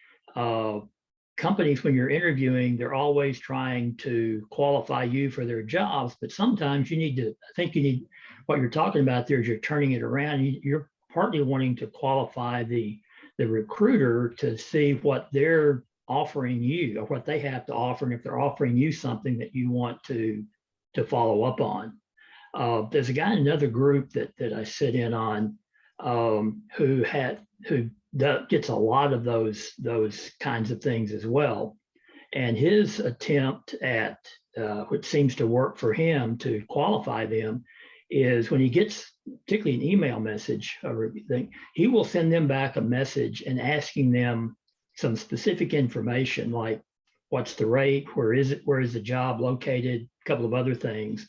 Companies, when you're interviewing, they're always trying to qualify you for their jobs, but sometimes what you're talking about there is you're turning it around. You're partly wanting to qualify the recruiter to see what they're offering you or what they have to offer, and if they're offering you something that you want to follow up on. There's a guy in another group that I sit in on who gets a lot of those kinds of things as well. And his attempt at which seems to work for him to qualify them is when he gets particularly an email message or everything, he will send them back a message and asking them some specific information like what's the rate, where is the job located, a couple of other things.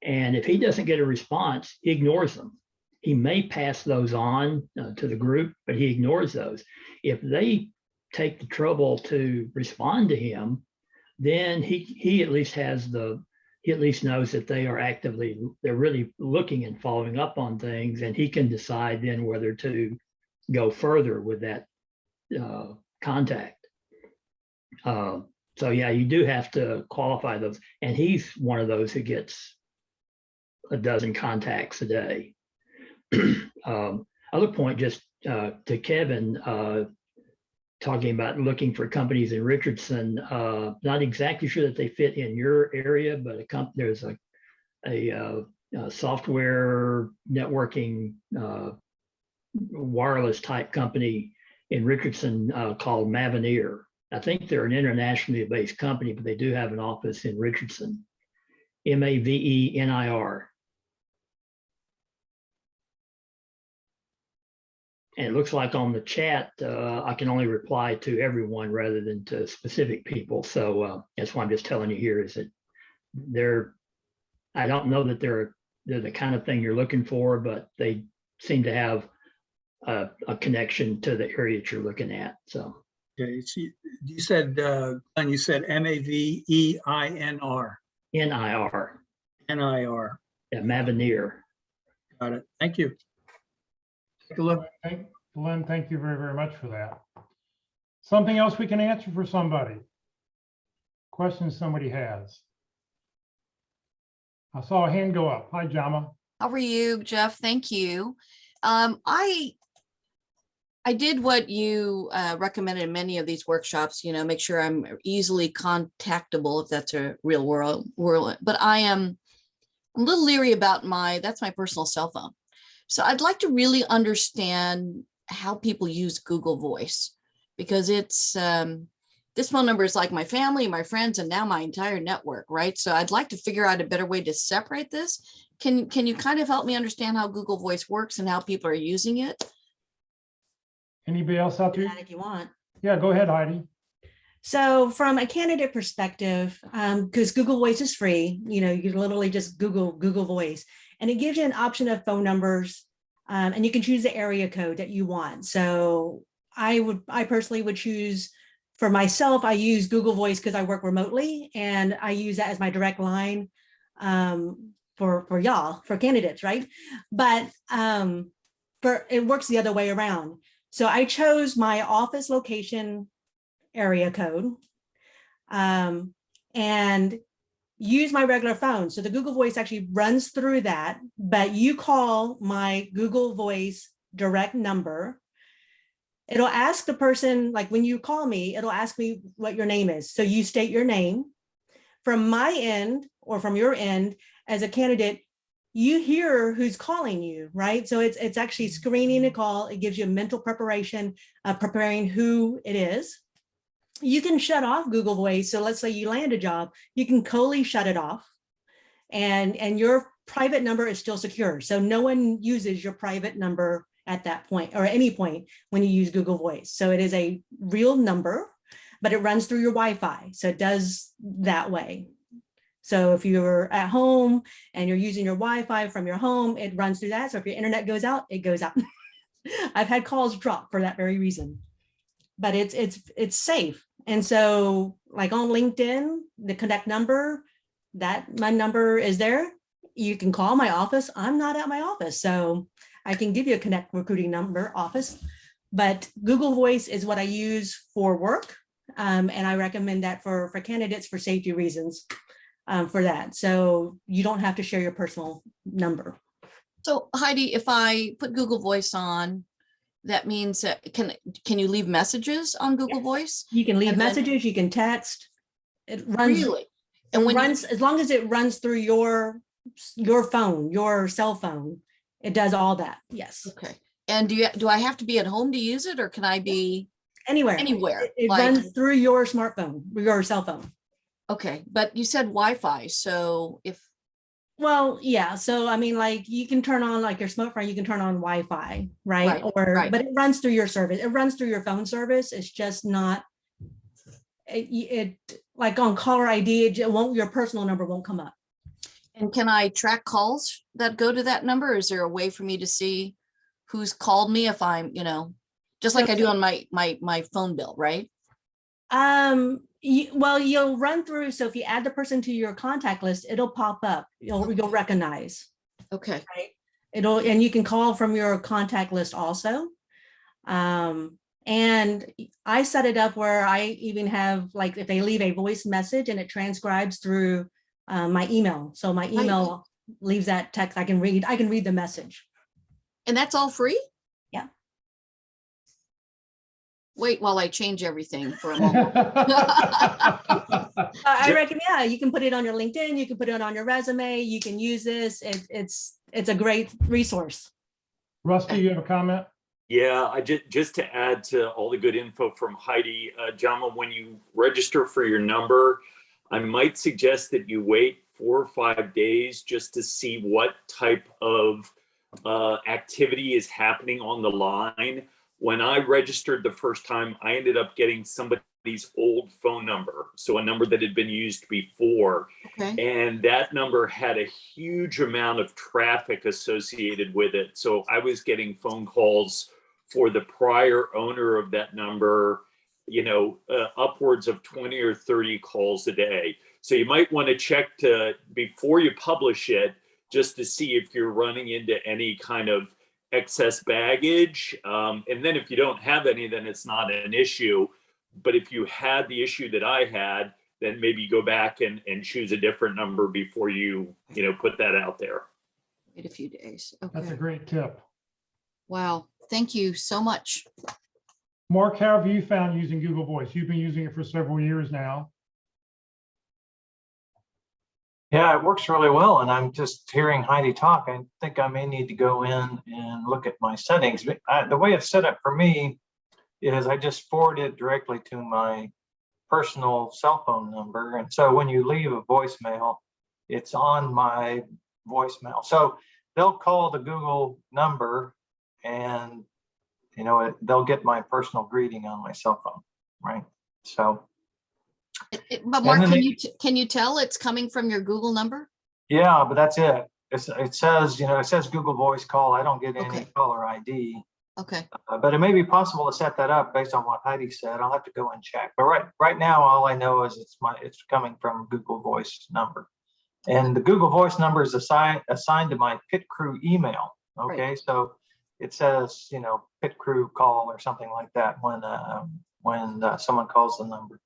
And if he doesn't get a response, he ignores them. He may pass those on to the group, but he ignores those. If they take the trouble to respond to him, then he at least knows that they're really looking and following up on things, and he can decide then whether to go further with that contact. So yeah, you do have to qualify those. And he's one of those who gets a dozen contacts a day. Other point, just to Kevin, talking about looking for companies in Richardson, not exactly sure that they fit in your area, but there's a software networking wireless type company in Richardson called Mavenir. I think they're an internationally based company, but they do have an office in Richardson. Mavenir. And it looks like on the chat, I can only reply to everyone rather than to specific people. So that's why I'm just telling you here is that I don't know that they're the kind of thing you're looking for, but they seem to have a connection to the area that you're looking at. So. Okay, so you said, Glenn, you said Maveiner. NIR. NIR. Yeah, Mavenir. Got it. Thank you. Take a look. Glenn, thank you very, very much for that. Something else we can answer for somebody? Questions somebody has? I saw a hand go up. Hi, Jama. How are you, Jeff? Thank you. I did what you recommended in many of these workshops, make sure I'm easily contactable if that's a real world, but I'm a little leery about that's my personal cell phone. So I'd like to really understand how people use Google Voice, because it's this phone number is like my family, my friends, and now my entire network, right? So I'd like to figure out a better way to separate this. Can you kind of help me understand how Google Voice works and how people are using it? Anybody else out there? If you want. Yeah, go ahead, Heidi. So from a candidate perspective, because Google Voice is free, you literally just Google Voice, and it gives you an option of phone numbers, and you can choose the area code that you want. So I personally would choose, for myself, I use Google Voice because I work remotely, and I use that as my direct line for y'all, for candidates, right? But it works the other way around. So I chose my office location area code and use my regular phone. So the Google Voice actually runs through that, but you call my Google Voice direct number. It'll ask the person, like when you call me, it'll ask me what your name is. So you state your name. From my end or from your end as a candidate, you hear who's calling you, right? So it's actually screening a call. It gives you a mental preparation of preparing who it is. You can shut off Google Voice. So let's say you land a job, you can fully shut it off, and your private number is still secure. So no one uses your private number at that point or any point when you use Google Voice. So it is a real number, but it runs through your Wi-Fi. So it does that way. So if you're at home and you're using your Wi-Fi from your home, it runs through that. So if your internet goes out, it goes out. I've had calls drop for that very reason, but it's safe. And so like on LinkedIn, the connect number, my number is there. You can call my office. I'm not at my office, so I can give you a connect recruiting number office, but Google Voice is what I use for work. And I recommend that for candidates for safety reasons. For that. So you don't have to share your personal number. So Heidi, if I put Google Voice on, that means that can you leave messages on Google Voice? You can leave messages, you can text. It runs. Really? And when as long as it runs through your phone, your cell phone, it does all that. Yes. Okay. And do I have to be at home to use it, or can I be anywhere? Anywhere. It runs through your smartphone, your cell phone. Okay, but you said Wi-Fi, so well, yeah. So I mean, like you can turn on like your smartphone, you can turn on Wi-Fi, right? But it runs through your service. It runs through your phone service. It's just not. It like on caller ID, your personal number won't come up. And can I track calls that go to that number? Is there a way for me to see who's called me if I'm, just like I do on my phone bill, right? Well, you'll run through. So if you add the person to your contact list, it'll pop up. You'll recognize. Okay. Right. And you can call from your contact list also. And I set it up where I even have, like, if they leave a voice message and it transcribes through my email. So my email leaves that text. I can read the message. And that's all free? Yeah. Wait while I change everything for a moment. I reckon, yeah, you can put it on your LinkedIn, you can put it on your resume, you can use this. It's a great resource. Rusty, you have a comment? Yeah, just to add to all the good info from Heidi, Jama, when you register for your number, I might suggest that you wait 4 or 5 days just to see what type of activity is happening on the line. When I registered the first time, I ended up getting somebody's old phone number, so a number that had been used before. Okay. And that number had a huge amount of traffic associated with it. So I was getting phone calls for the prior owner of that number, upwards of 20 or 30 calls a day. So you might want to check before you publish it, just to see if you're running into any kind of excess baggage. And then if you don't have any, then it's not an issue. But if you had the issue that I had, then maybe go back and choose a different number before you put that out there. Wait a few days. Okay. That's a great tip. Wow. Thank you so much. Mark, how have you found using Google Voice? You've been using it for several years now. Yeah, it works really well. And I'm just hearing Heidi talk. I think I may need to go in and look at my settings. The way it's set up for me is I just forward it directly to my personal cell phone number. And so when you leave a voicemail, it's on my voicemail. So they'll call the Google number and, they'll get my personal greeting on my cell phone, right? So. But Mark, can you tell it's coming from your Google number? Yeah, but that's it. It says Google Voice call. I don't get any caller ID. Okay. But it may be possible to set that up based on what Heidi said. I'll have to go and check. But right now, all I know is it's coming from Google Voice number, and the Google Voice number is assigned to my pit crew email. Okay, right. So it says pit crew call or something like that when someone calls the number.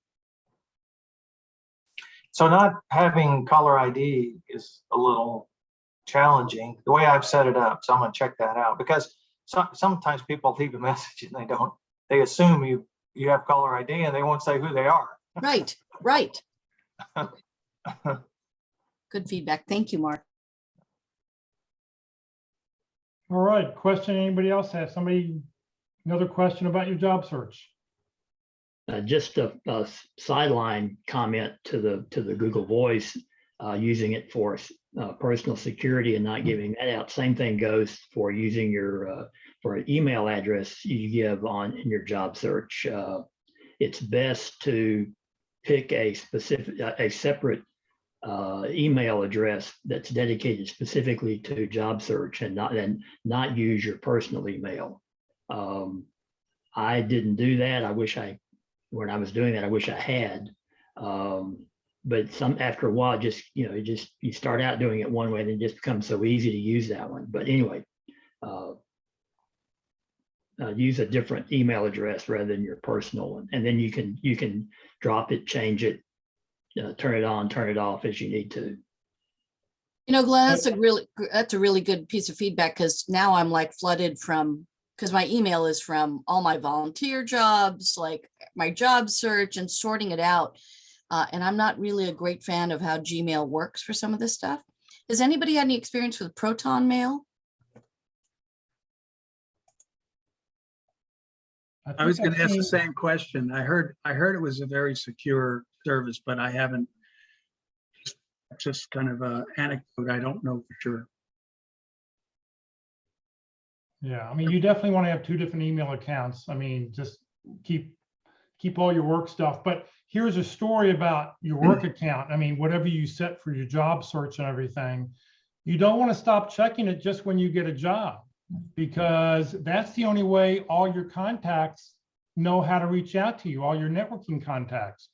So not having caller ID is a little challenging the way I've set it up. So I'm going to check that out, because sometimes people leave a message and they assume you have caller ID and they won't say who they are. Right. Good feedback. Thank you, Mark. All right. Question anybody else have? Another question about your job search? Just a sideline comment to the Google Voice, using it for personal security and not giving that out. Same thing goes for using your for an email address you give in your job search. It's best to pick a separate email address that's dedicated specifically to job search, and not use your personal email. I didn't do that. When I was doing that, I wish I had. But after a while, you start out doing it one way, and it just becomes so easy to use that one. But anyway, use a different email address rather than your personal one, and then you can drop it, change it, turn it on, turn it off as you need to. Glenn, that's a really good piece of feedback, because now I'm like flooded because my email is from all my volunteer jobs, like my job search, and sorting it out. And I'm not really a great fan of how Gmail works for some of this stuff. Has anybody had any experience with Proton Mail? I was going to ask the same question. I heard it was a very secure service, but I haven't. Just kind of an anecdote. I don't know for sure. Yeah, you definitely want to have 2 different email accounts. Just keep all your work stuff. But here's a story about your work account. Whatever you set for your job search and everything, you don't want to stop checking it just when you get a job, because that's the only way all your contacts know how to reach out to you, all your networking contacts.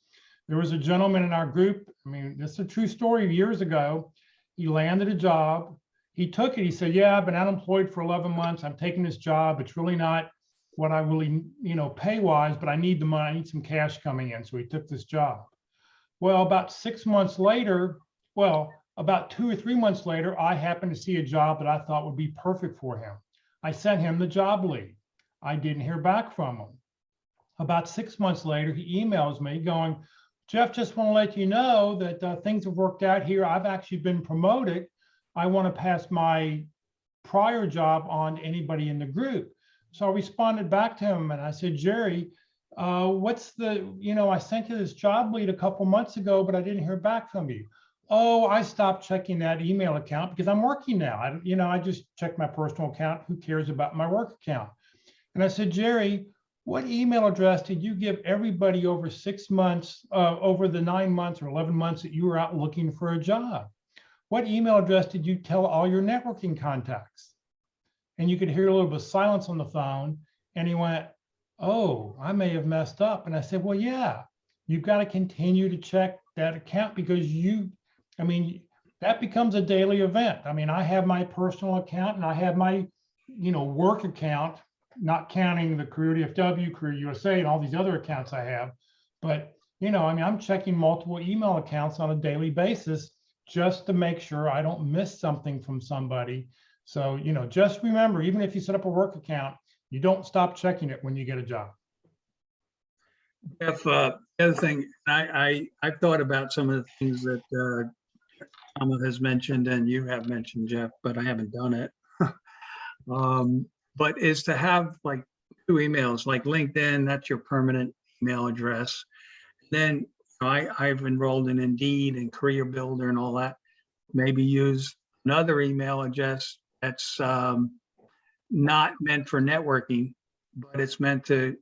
There was a gentleman in our group, this is a true story, years ago. He landed a job. He took it. He said, yeah, I've been unemployed for 11 months. I'm taking this job. It's really not what I really, pay wise, but I need the money, I need some cash coming in. So he took this job. Well, about 6 months later, about 2 or 3 months later, I happened to see a job that I thought would be perfect for him. I sent him the job lead. I didn't hear back from him. About 6 months later, he emails me going, Jeff, just want to let you know that things have worked out here. I've actually been promoted. I want to pass my prior job on to anybody in the group. So I responded back to him and I said, Jerry, I sent you this job lead a couple months ago, but I didn't hear back from you. Oh, I stopped checking that email account because I'm working now. I just check my personal account. Who cares about my work account? And I said, Jerry, what email address did you give everybody over 6 months, over the 9 months or 11 months that you were out looking for a job? What email address did you tell all your networking contacts? And you could hear a little bit of silence on the phone. And he went, oh, I may have messed up. And I said, well, yeah, you've got to continue to check that account because that becomes a daily event. I have my personal account and I have my, work account, not counting the Career DFW, Career USA, and all these other accounts I have. But, I'm checking multiple email accounts on a daily basis just to make sure I don't miss something from somebody. So, just remember, even if you set up a work account, you don't stop checking it when you get a job. Jeff, the other thing, I've thought about some of the things that Thomas has mentioned and you have mentioned, Jeff, but I haven't done it. But is to have like 2 emails, like LinkedIn, that's your permanent email address. Then I've enrolled in Indeed and Career Builder and all that. Maybe use another email address that's not meant for networking, but it's meant to,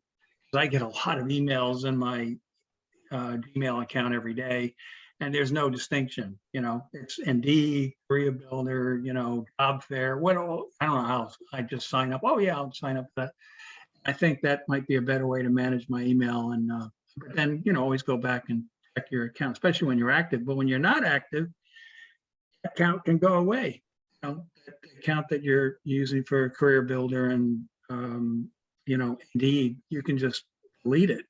I get a lot of emails in my Gmail account every day, and there's no distinction. It's Indeed, Career Builder, Job Fair. I don't know how I just sign up. Oh yeah, I'll sign up for that. I think that might be a better way to manage my email, and then always go back and check your account, especially when you're active. But when you're not active, account can go away. The account that you're using for Career Builder and Indeed, you can just delete it.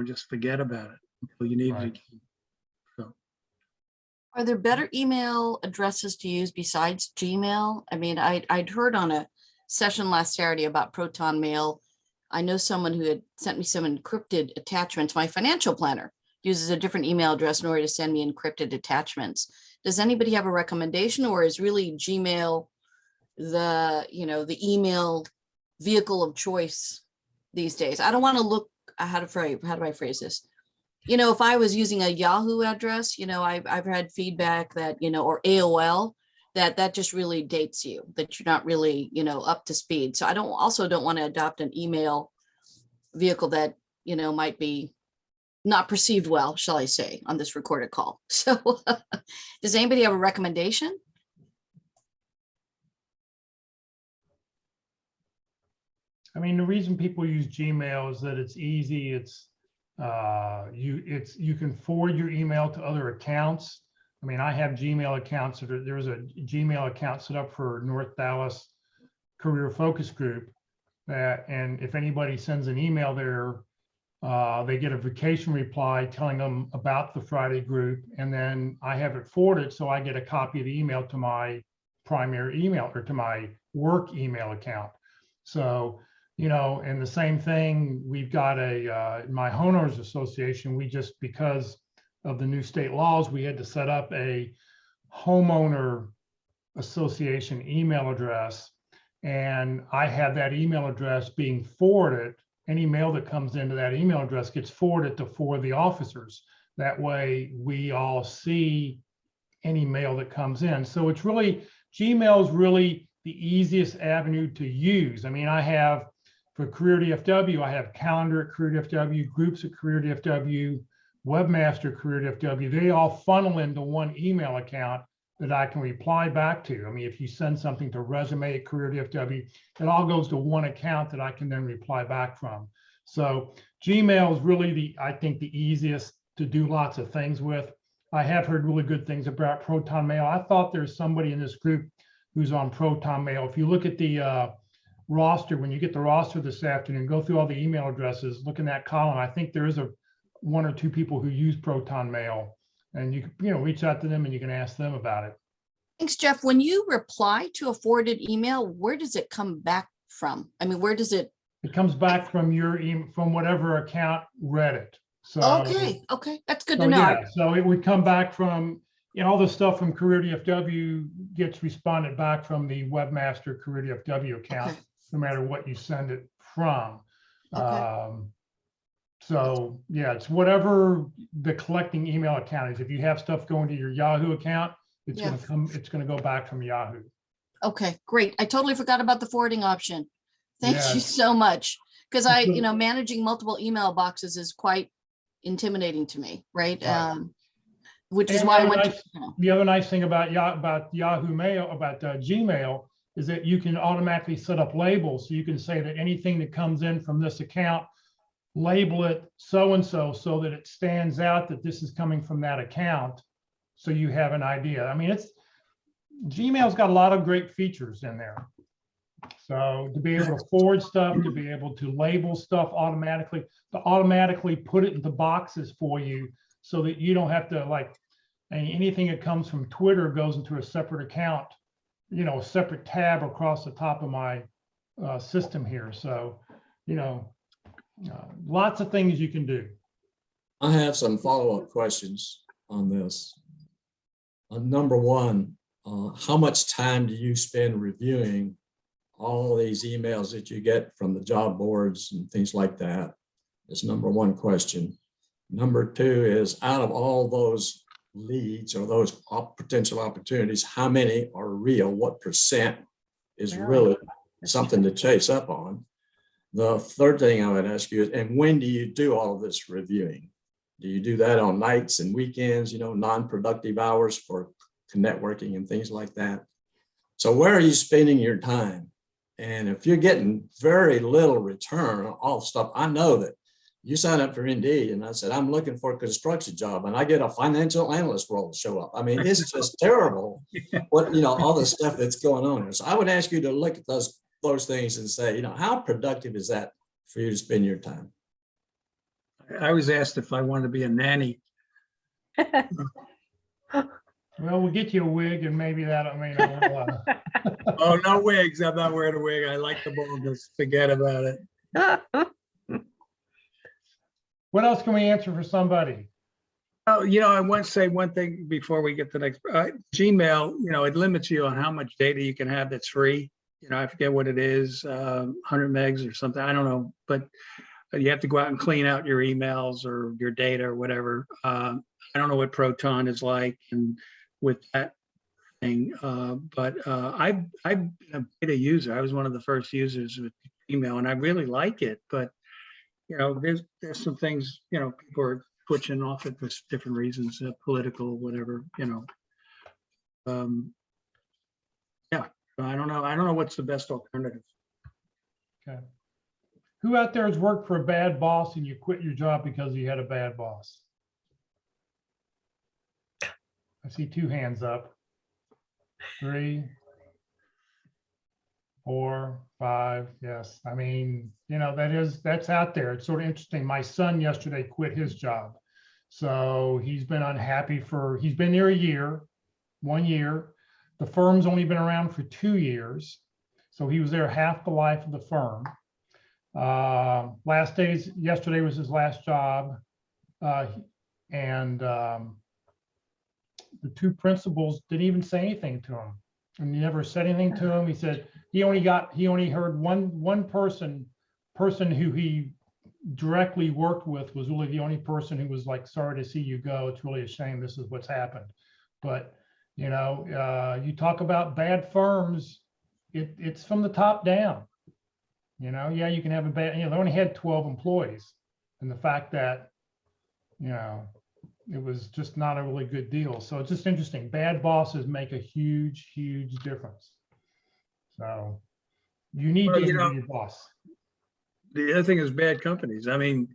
Just forget about it until you need it. So, Are there better email addresses to use besides Gmail? I'd heard on a session last Saturday about Proton Mail. I know someone who had sent me some encrypted attachments. My financial planner uses a different email address in order to send me encrypted attachments. Does anybody have a recommendation, or is really Gmail the email vehicle of choice these days? I don't want to look, how do I phrase this? If I was using a Yahoo address, I've had feedback that, or AOL, that just really dates you, that you're not really, up to speed. So I don't want to adopt an email vehicle that, might be not perceived well, shall I say, on this recorded call. So does anybody have a recommendation? The reason people use Gmail is that it's easy. You can forward your email to other accounts. I have Gmail accounts. There's a Gmail account set up for North Dallas Career Focus Group. And if anybody sends an email there, they get a vacation reply telling them about the Friday group. And then I have it forwarded, so I get a copy of the email to my primary email or to my work email account. So, and the same thing, we've got my homeowners association, because of the new state laws, we had to set up a homeowner association email address. And I have that email address being forwarded. Any mail that comes into that email address gets forwarded to 4 of the officers. That way we all see any mail that comes in. So Gmail is really the easiest avenue to use. I have, for Career DFW, I have Calendar at Career DFW, Groups at Career DFW, Webmaster Career DFW. They all funnel into one email account that I can reply back to. If you send something to Resume at Career DFW, it all goes to one account that I can then reply back from. So Gmail is really I think the easiest to do lots of things with. I have heard really good things about Proton Mail. I thought there's somebody in this group who's on Proton Mail. If you look at the roster, when you get the roster this afternoon, go through all the email addresses, look in that column. I think there is one or two people who use Proton Mail, and you can, reach out to them and you can ask them about it. Thanks, Jeff. When you reply to a forwarded email, where does it come back from? I mean, where does it? It comes back from your from whatever account read it. So Okay, that's good so to know. yeah, so it would come back from, all the stuff from Career DFW gets responded back from the webmaster Career DFW account, Okay. no matter what you send it from. Okay. So yeah, it's whatever the collecting email account is. If you have stuff going to your Yahoo account, it's Yeah. it's gonna go back from Yahoo. Okay, great. I totally forgot about the forwarding option. Thank Yeah. you so much. Because I, So- managing multiple email boxes is quite intimidating to me, right? Right. Which is And why I the went other to, the other nice thing about Yahoo Mail, about Gmail, is that you can automatically set up labels. So you can say that anything that comes in from this account, label it so-and-so, so that it stands out that this is coming from that account. So you have an idea. I mean, Gmail's got a lot of great features in there. So to be able to forward stuff, to be able to label stuff automatically, to automatically put it into boxes for you so that you don't have to anything that comes from Twitter goes into a separate account, a separate tab across the top of my system here. So, lots of things you can do. I have some follow-up questions on this. Number one, how much time do you spend reviewing all these emails that you get from the job boards and things like that? Is number one question. Number two is, out of all those leads or those potential opportunities, how many are real? What percent is really something to chase up on? The third thing I would ask you is, and when do you do all of this reviewing? Do you do that on nights and weekends, non-productive hours for networking and things like that? So where are you spending your time? And if you're getting very little return on all stuff, I know that you sign up for Indeed and I said, I'm looking for a construction job, and I get a financial analyst role show up. I mean, it's just terrible what, all the stuff that's going on here. So I would ask you to look at those things and say, how productive is that for you to spend your time? I was asked if I wanted to be a nanny. Well, we'll get you a wig and maybe that'll mean Oh, no wigs. I'm not wearing a wig. I like the baldness. Forget about it. What else can we answer for somebody? Oh, I want to say one thing before we get to the next. Gmail, it limits you on how much data you can have that's free. I forget what it is, 100 megs or something. I don't know, but you have to go out and clean out your emails or your data or whatever. I don't know what Proton is like and with that thing, but I've been a beta user. I was one of the first users with email, and I really like it. But there's some things people are switching off it for different reasons, political, whatever. Yeah. I don't know what's the best alternative. Okay. Who out there has worked for a bad boss and you quit your job because you had a bad boss? I see 2 hands up. 3, 4, 5. Yes. I mean, that's out there. It's sort of interesting. My son yesterday quit his job. So he's been unhappy he's been there 1 year. The firm's only been around for 2 years. So he was there half the life of the firm. Yesterday was his last job. And the 2 principals didn't even say anything to him. And he never said anything to him. He said he only heard one person who he directly worked with was really the only person who was like, sorry to see you go. It's really a shame. This is what's happened. But, you talk about bad firms, it's from the top down. Yeah, you can have a bad, they only had 12 employees. And the fact that, it was just not a really good deal. So it's just interesting. Bad bosses make a huge, huge difference. So you need to interview your boss. The other thing is bad companies. I mean,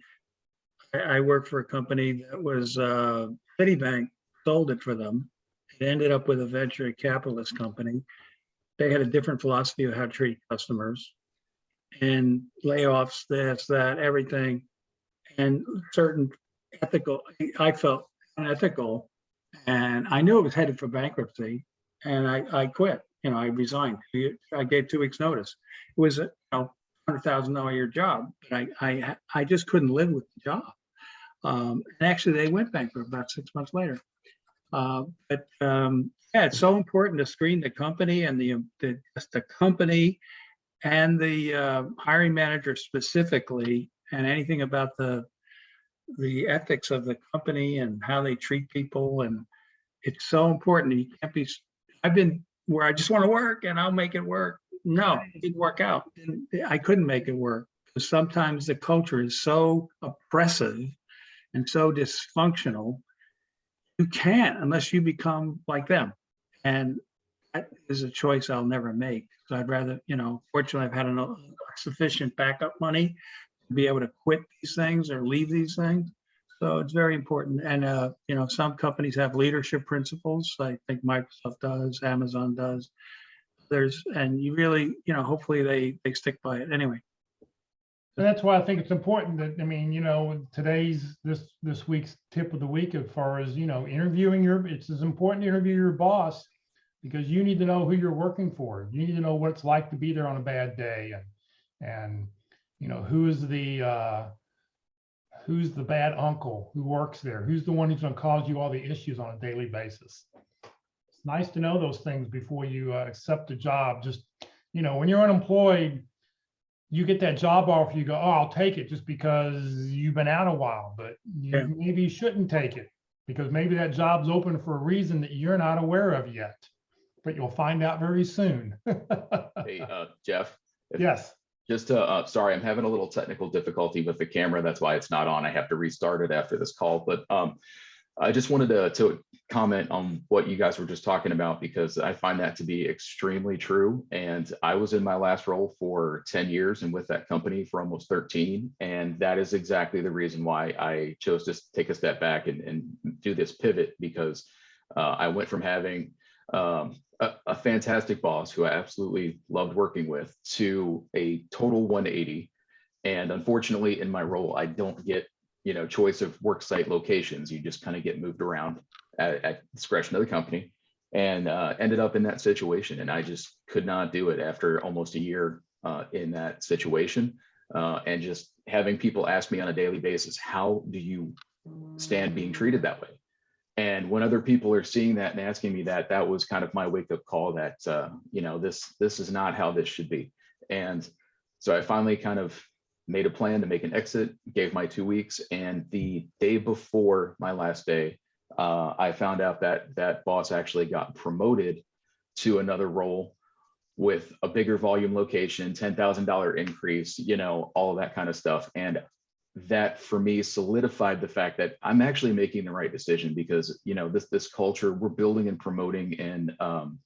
I worked for a company that was Citibank sold it for them. It ended up with a venture capitalist company. They had a different philosophy of how to treat customers. and layoffs, this, that, everything. And certain ethical, I felt unethical, and I knew it was headed for bankruptcy, and I quit. I resigned. I gave 2 weeks notice. It was a $100,000 a year job, but I just couldn't live with the job. And actually, they went bankrupt about 6 months later. Yeah, it's so important to screen the company and just the company and the hiring manager specifically, and anything about the ethics of the company and how they treat people. And it's so important. You can't be. I've been where I just want to work and I'll make it work. No, it didn't work out. I couldn't make it work because sometimes the culture is so oppressive and so dysfunctional. You can't unless you become like them. And that is a choice I'll never make. So I'd rather, fortunately, I've had enough sufficient backup money to be able to quit these things or leave these things. So it's very important. And, some companies have leadership principles. I think Microsoft does, Amazon does. And you really, hopefully they stick by it anyway. And that's why I think it's important that, today's, this week's tip of the week, as far as, interviewing it's as important to interview your boss, because you need to know who you're working for. You need to know what it's like to be there on a bad day, and who's the bad uncle who works there, who's the one who's going to cause you all the issues on a daily basis. It's nice to know those things before you accept a job. Just, when you're unemployed, you get that job offer, you go, oh, I'll take it just because you've been out a while, but maybe you shouldn't take it because maybe that job's open for a reason that you're not aware of yet, but you'll find out very soon. Hey, Jeff. Yes. Just sorry, I'm having a little technical difficulty with the camera. That's why it's not on. I have to restart it after this call, but I just wanted to comment on what you guys were just talking about, because I find that to be extremely true. And I was in my last role for 10 years and with that company for almost 13. And that is exactly the reason why I chose to take a step back and do this pivot, because I went from having a fantastic boss who I absolutely loved working with to a total 180. And unfortunately, in my role, I don't get choice of work site locations. You just kind of get moved around at discretion of the company, and ended up in that situation. And I just could not do it after almost a year in that situation. And just having people ask me on a daily basis, how do you stand being treated that way? And when other people are seeing that and asking me that, that was kind of my wake up call that, this is not how this should be. And so I finally kind of made a plan to make an exit, gave my 2 weeks. And the day before my last day, I found out that that boss actually got promoted to another role with a bigger volume location, $10,000 increase, all of that kind of stuff. And that for me solidified the fact that I'm actually making the right decision, because, this culture, we're building and promoting and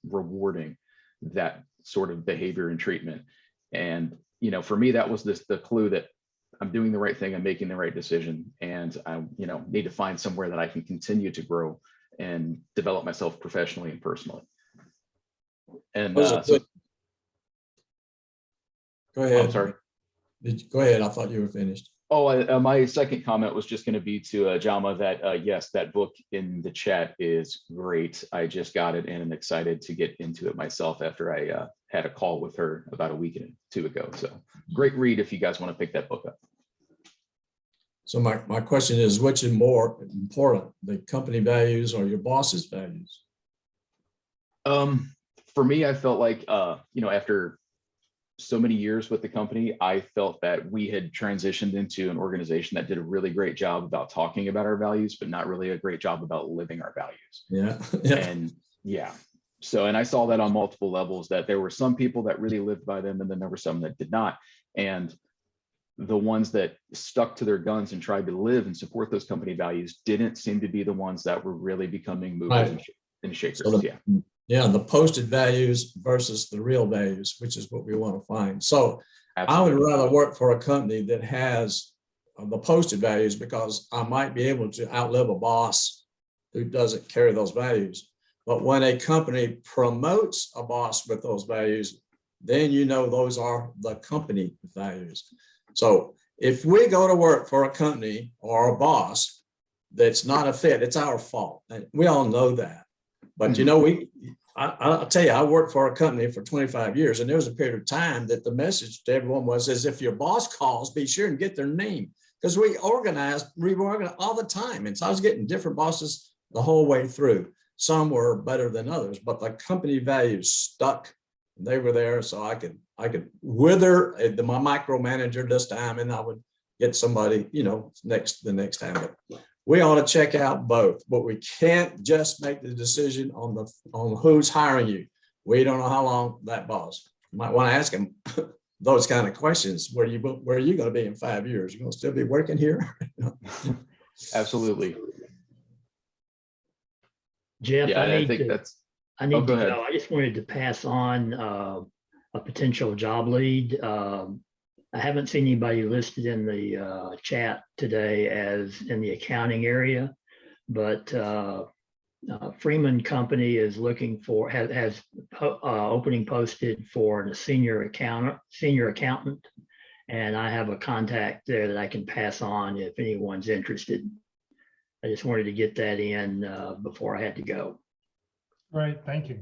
rewarding that sort of behavior and treatment. And for me, that was the clue that I'm doing the right thing, I'm making the right decision, and I, need to find somewhere that I can continue to grow and develop myself professionally and personally. And go ahead. I'm sorry. Go ahead. I thought you were finished. Oh, my second comment was just going to be to Jama that yes, that book in the chat is great. I just got it and I'm excited to get into it myself after I had a call with her about a week or two ago. So great read if you guys want to pick that book up. So my question is, which is more important, the company values or your boss's values? For me, I felt like, after so many years with the company, I felt that we had transitioned into an organization that did a really great job about talking about our values, but not really a great job about living our values. Yeah. And so, and I saw that on multiple levels, that there were some people that really lived by them, and then there were some that did not. And the ones that stuck to their guns and tried to live and support those company values didn't seem to be the ones that were really becoming movers and shakers. So the posted values versus the real values, which is what we want to find. So absolutely. I would rather work for a company that has the posted values, because I might be able to outlive a boss who doesn't carry those values. But when a company promotes a boss with those values, then you know those are the company values. So if we go to work for a company or a boss that's not a fit, it's our fault. And we all know that. But you know, I'll tell you, I worked for a company for 25 years, and there was a period of time that the message to everyone was, as if your boss calls, be sure and get their name, because we reorganized all the time. And so I was getting different bosses the whole way through. Some were better than others, but the company values stuck. They were there, so I could wither my micromanager this time, and I would get somebody, you know, the next time. But we ought to check out both, but we can't just make the decision on who's hiring you. We don't know how long that boss. You might want to ask him those kind of questions. Where are you going to be in 5 years? You going to still be working here? Absolutely. Jeff, Yeah, I I need think to, that's. I need Oh, to go ahead. go. I just wanted to pass on a potential job lead. I haven't seen anybody listed in the chat today as in the accounting area, but Freeman Company is looking for, has opening posted for a senior accountant. And I have a contact there that I can pass on if anyone's interested. I just wanted to get that in before I had to go. Great, thank you.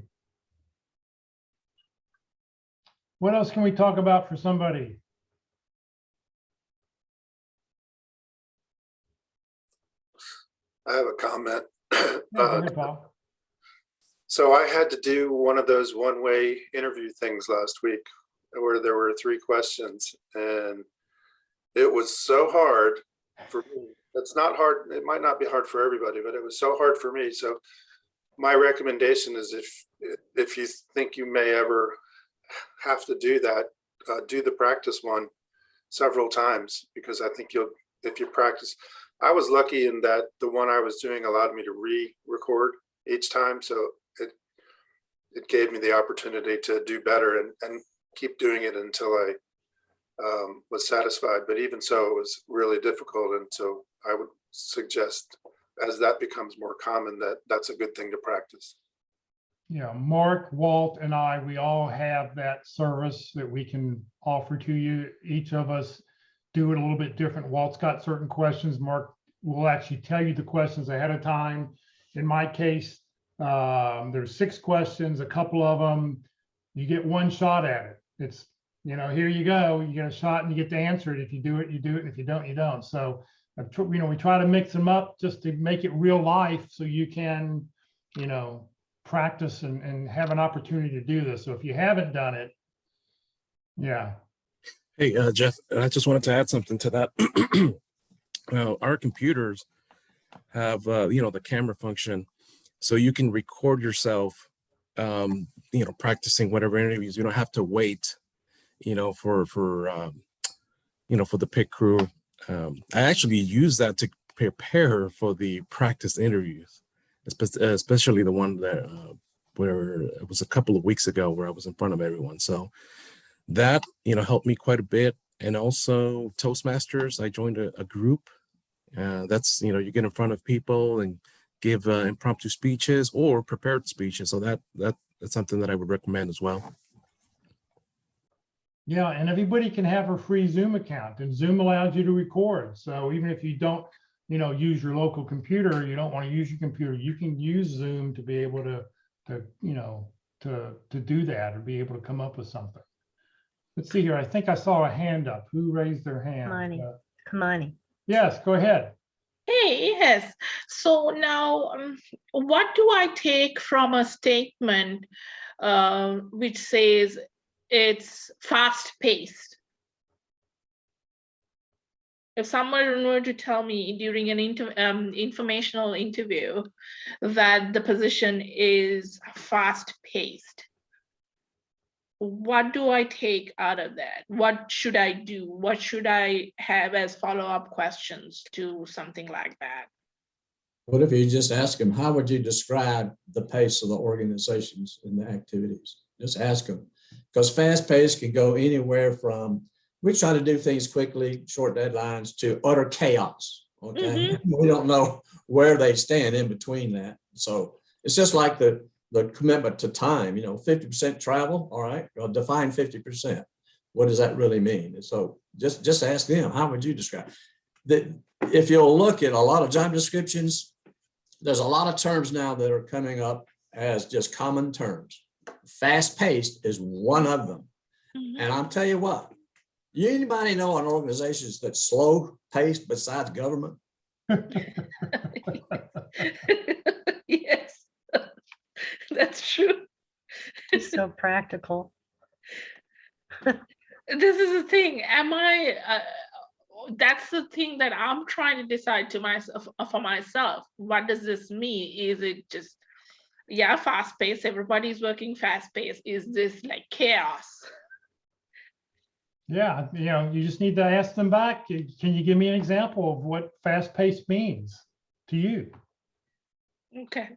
What else can we talk about for somebody? I have a comment. Yeah, go ahead, Paul. So I had to do one of those one-way interview things last week where there were 3 questions, and it was so hard for me. It's not hard. It might not be hard for everybody, but it was so hard for me. So my recommendation is if you think you may ever have to do that, do the practice one several times, because I think if you practice. I was lucky in that the one I was doing allowed me to re-record each time. So it gave me the opportunity to do better and keep doing it until I was satisfied. But even so, it was really difficult. And so I would suggest, as that becomes more common, that's a good thing to practice. Yeah, Mark, Walt, and I, we all have that service that we can offer to you. Each of us do it a little bit different. Walt's got certain questions. Mark will actually tell you the questions ahead of time. In my case, there's 6 questions, a couple of them, you get one shot at it. It's, you know, here you go, you get a shot and you get to answer it. If you do it, you do it. And if you don't, you don't. So, you know, we try to mix them up just to make it real life so you can, you know, practice and have an opportunity to do this. So if you haven't done it, yeah. Hey, Jeff, I just wanted to add something to that. Well, our computers have, you know, the camera function, so you can record yourself, you know, practicing whatever interviews. You don't have to wait, you know, for you know, for the pit crew. I actually use that to prepare for the practice interviews, especially the one that where it was a couple of weeks ago where I was in front of everyone. So that, you know, helped me quite a bit. And also Toastmasters, I joined a group. That's, you know, you get in front of people and give impromptu speeches or prepared speeches. So that's something that I would recommend as well. Yeah, and everybody can have a free Zoom account, and Zoom allows you to record. So even if you don't, you know, use your local computer, you don't want to use your computer, you can use Zoom to be able to you know, to do that or be able to come up with something. Let's see here. I think I saw a hand up. Who raised their hand? Kamani. Yes, go ahead. Hey, yes. So now, what do I take from a statement which says it's fast-paced? If someone were to tell me during an informational interview that the position is fast-paced, what do I take out of that? What should I do? What should I have as follow-up questions to something like that? What if you just ask them, how would you describe the pace of the organizations and the activities? Just ask them, because fast pace can go anywhere from, we try to do things quickly, short deadlines, to utter chaos. Okay, we don't know where they stand in between that. So it's just like the the commitment to time, 50% travel, all right, well, define 50%. What does that really mean? And so just ask them, how would you describe that? If you'll look at a lot of job descriptions, there's a lot of terms now that are coming up as just common terms. Fast-paced is one of them. And I'll tell you what, anybody know an organization that's slow-paced besides government? Yes, that's true. It's so practical. This is the thing. That's the thing that I'm trying to decide to myself for myself. What does this mean? Is it just, yeah, fast paced, everybody's working fast paced? Is this like chaos? Yeah, you just need to ask them back. Can you give me an example of what fast-paced means to you? Okay.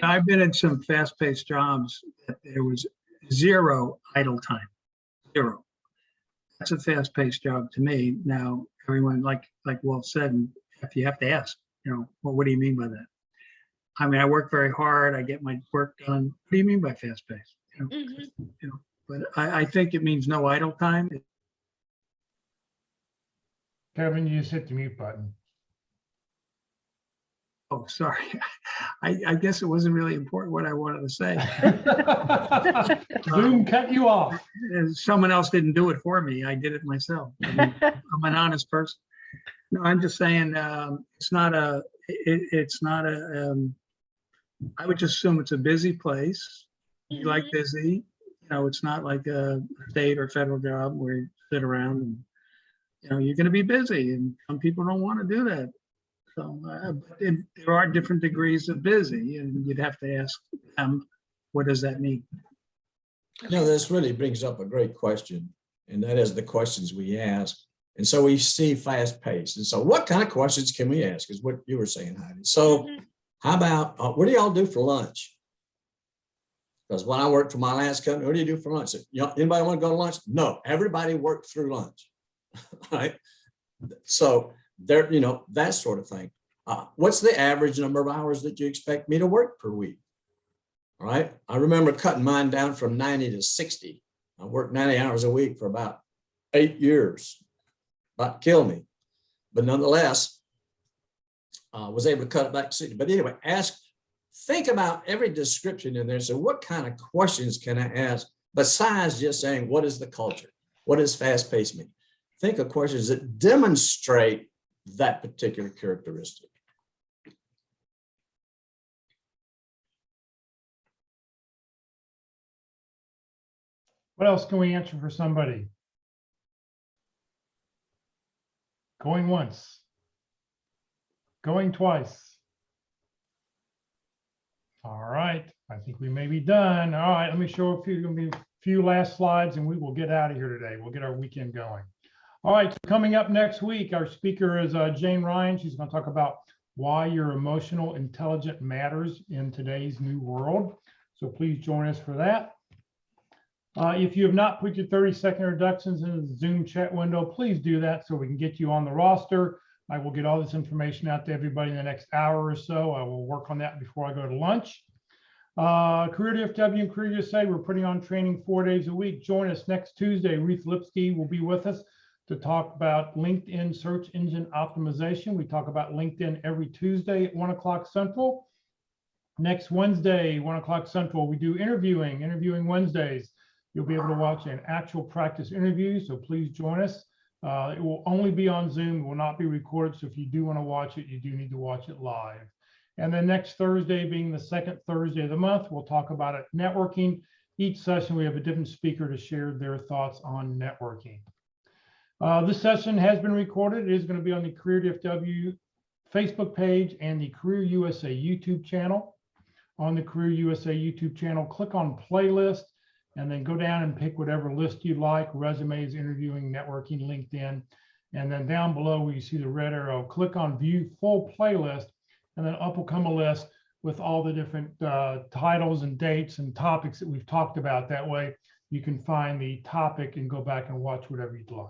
I've been in some fast-paced jobs that there was zero idle time, zero. That's a fast-paced job to me. Now, everyone, like Walt said, if you have to ask, well, what do you mean by that? I mean, I work very hard. I get my work done. What do you mean by fast-paced? But I think it means no idle time. Kevin, you just hit the mute button. Oh, sorry. I guess it wasn't really important what I wanted to say. Zoom cut you off. Someone else didn't do it for me. I did it myself. I mean, I'm an honest person. No, I'm just saying it's not a, I would just assume it's a busy place. You like busy, it's not like a state or federal job where you sit around and, you're going to be busy, and some people don't want to do that. So there are different degrees of busy, and you'd have to ask them, what does that mean? This really brings up a great question, and that is the questions we ask. And so we see fast paced. And so what kind of questions can we ask is what you were saying, Heidi. So how about, what do y'all do for lunch? Because when I worked for my last company, what do you do for lunch? Anybody want to go to lunch? No, everybody worked through lunch. Right. So there, that sort of thing. What's the average number of hours that you expect me to work per week? All right. I remember cutting mine down from 90 to 60. I worked 90 hours a week for about 8 years. About kill me. But nonetheless, was able to cut it back to 60. But anyway, think about every description in there. So what kind of questions can I ask besides just saying, what is the culture? What does fast paced mean? Think of questions that demonstrate that particular characteristic. What else can we answer for somebody? Going once. Going twice. All right, I think we may be done. All right, let me show a few last slides and we will get out of here today. We'll get our weekend going. All right, so coming up next week, our speaker is Jane Ryan. She's going to talk about why your emotional intelligence matters in today's new world. So please join us for that. If you have not put your 30-second introductions in the Zoom chat window, please do that so we can get you on the roster. I will get all this information out to everybody in the next hour or so. I will work on that before I go to lunch. Career DFW and Career USA, we're putting on training 4 days a week. Join us next Tuesday. Ruth Lipsky will be with us to talk about LinkedIn search engine optimization. We talk about LinkedIn every Tuesday at 1 o'clock Central. Next Wednesday, 1 o'clock Central, we do interviewing Wednesdays. You'll be able to watch an actual practice interview, so please join us. It will only be on Zoom, it will not be recorded, so if you do want to watch it, you do need to watch it live. And then next Thursday, being the second Thursday of the month, we'll talk about it, networking. Each session, we have a different speaker to share their thoughts on networking. This session has been recorded. It is going to be on the Career DFW Facebook page and the Career USA YouTube channel. On the Career USA YouTube channel, click on playlist and then go down and pick whatever list you like, resumes, interviewing, networking, LinkedIn. And then down below where you see the red arrow, click on view full playlist, and then up will come a list with all the different titles and dates and topics that we've talked about. That way you can find the topic and go back and watch whatever you'd like.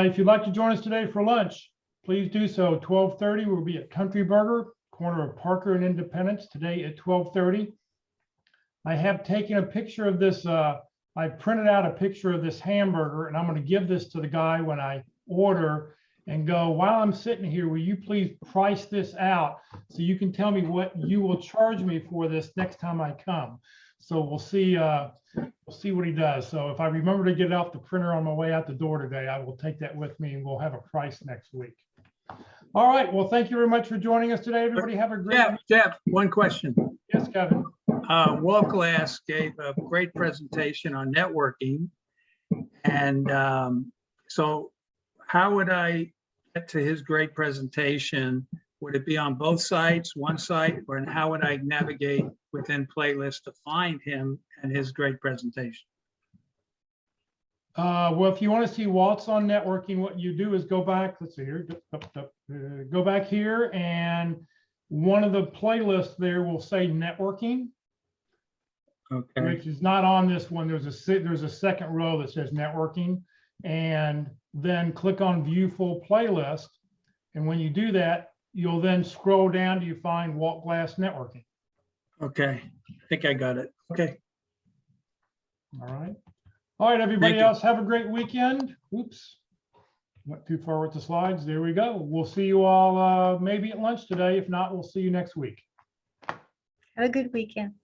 If you'd like to join us today for lunch, please do so. 12:30, we'll be at Country Burger, corner of Parker and Independence today at 12:30. I have taken a picture of this. I printed out a picture of this hamburger, and I'm going to give this to the guy when I order and go, while I'm sitting here, will you please price this out so you can tell me what you will charge me for this next time I come. So we'll see what he does. So if I remember to get it off the printer on my way out the door today, I will take that with me and we'll have a price next week. All right. Well, thank you very much for joining us today. Everybody have a great Jeff, one question. Yes, Kevin. World Class gave a great presentation on networking. And so how would I get to his great presentation? Would it be on both sites, one site, or how would I navigate within playlist to find him and his great presentation? Well, if you want to see Walt's on networking, what you do is go back, let's see here, go back here, and one of the playlists there will say networking. Okay. Which is not on this one. There's a second row that says networking, and then click on view full playlist. And when you do that, you'll then scroll down till you find Walt Glass networking. Okay, I think I got it. Okay. All right. All right, everybody else, have a great weekend. Oops, went too far with the slides. There we go. We'll see you all maybe at lunch today. If not, we'll see you next week. Have a good weekend.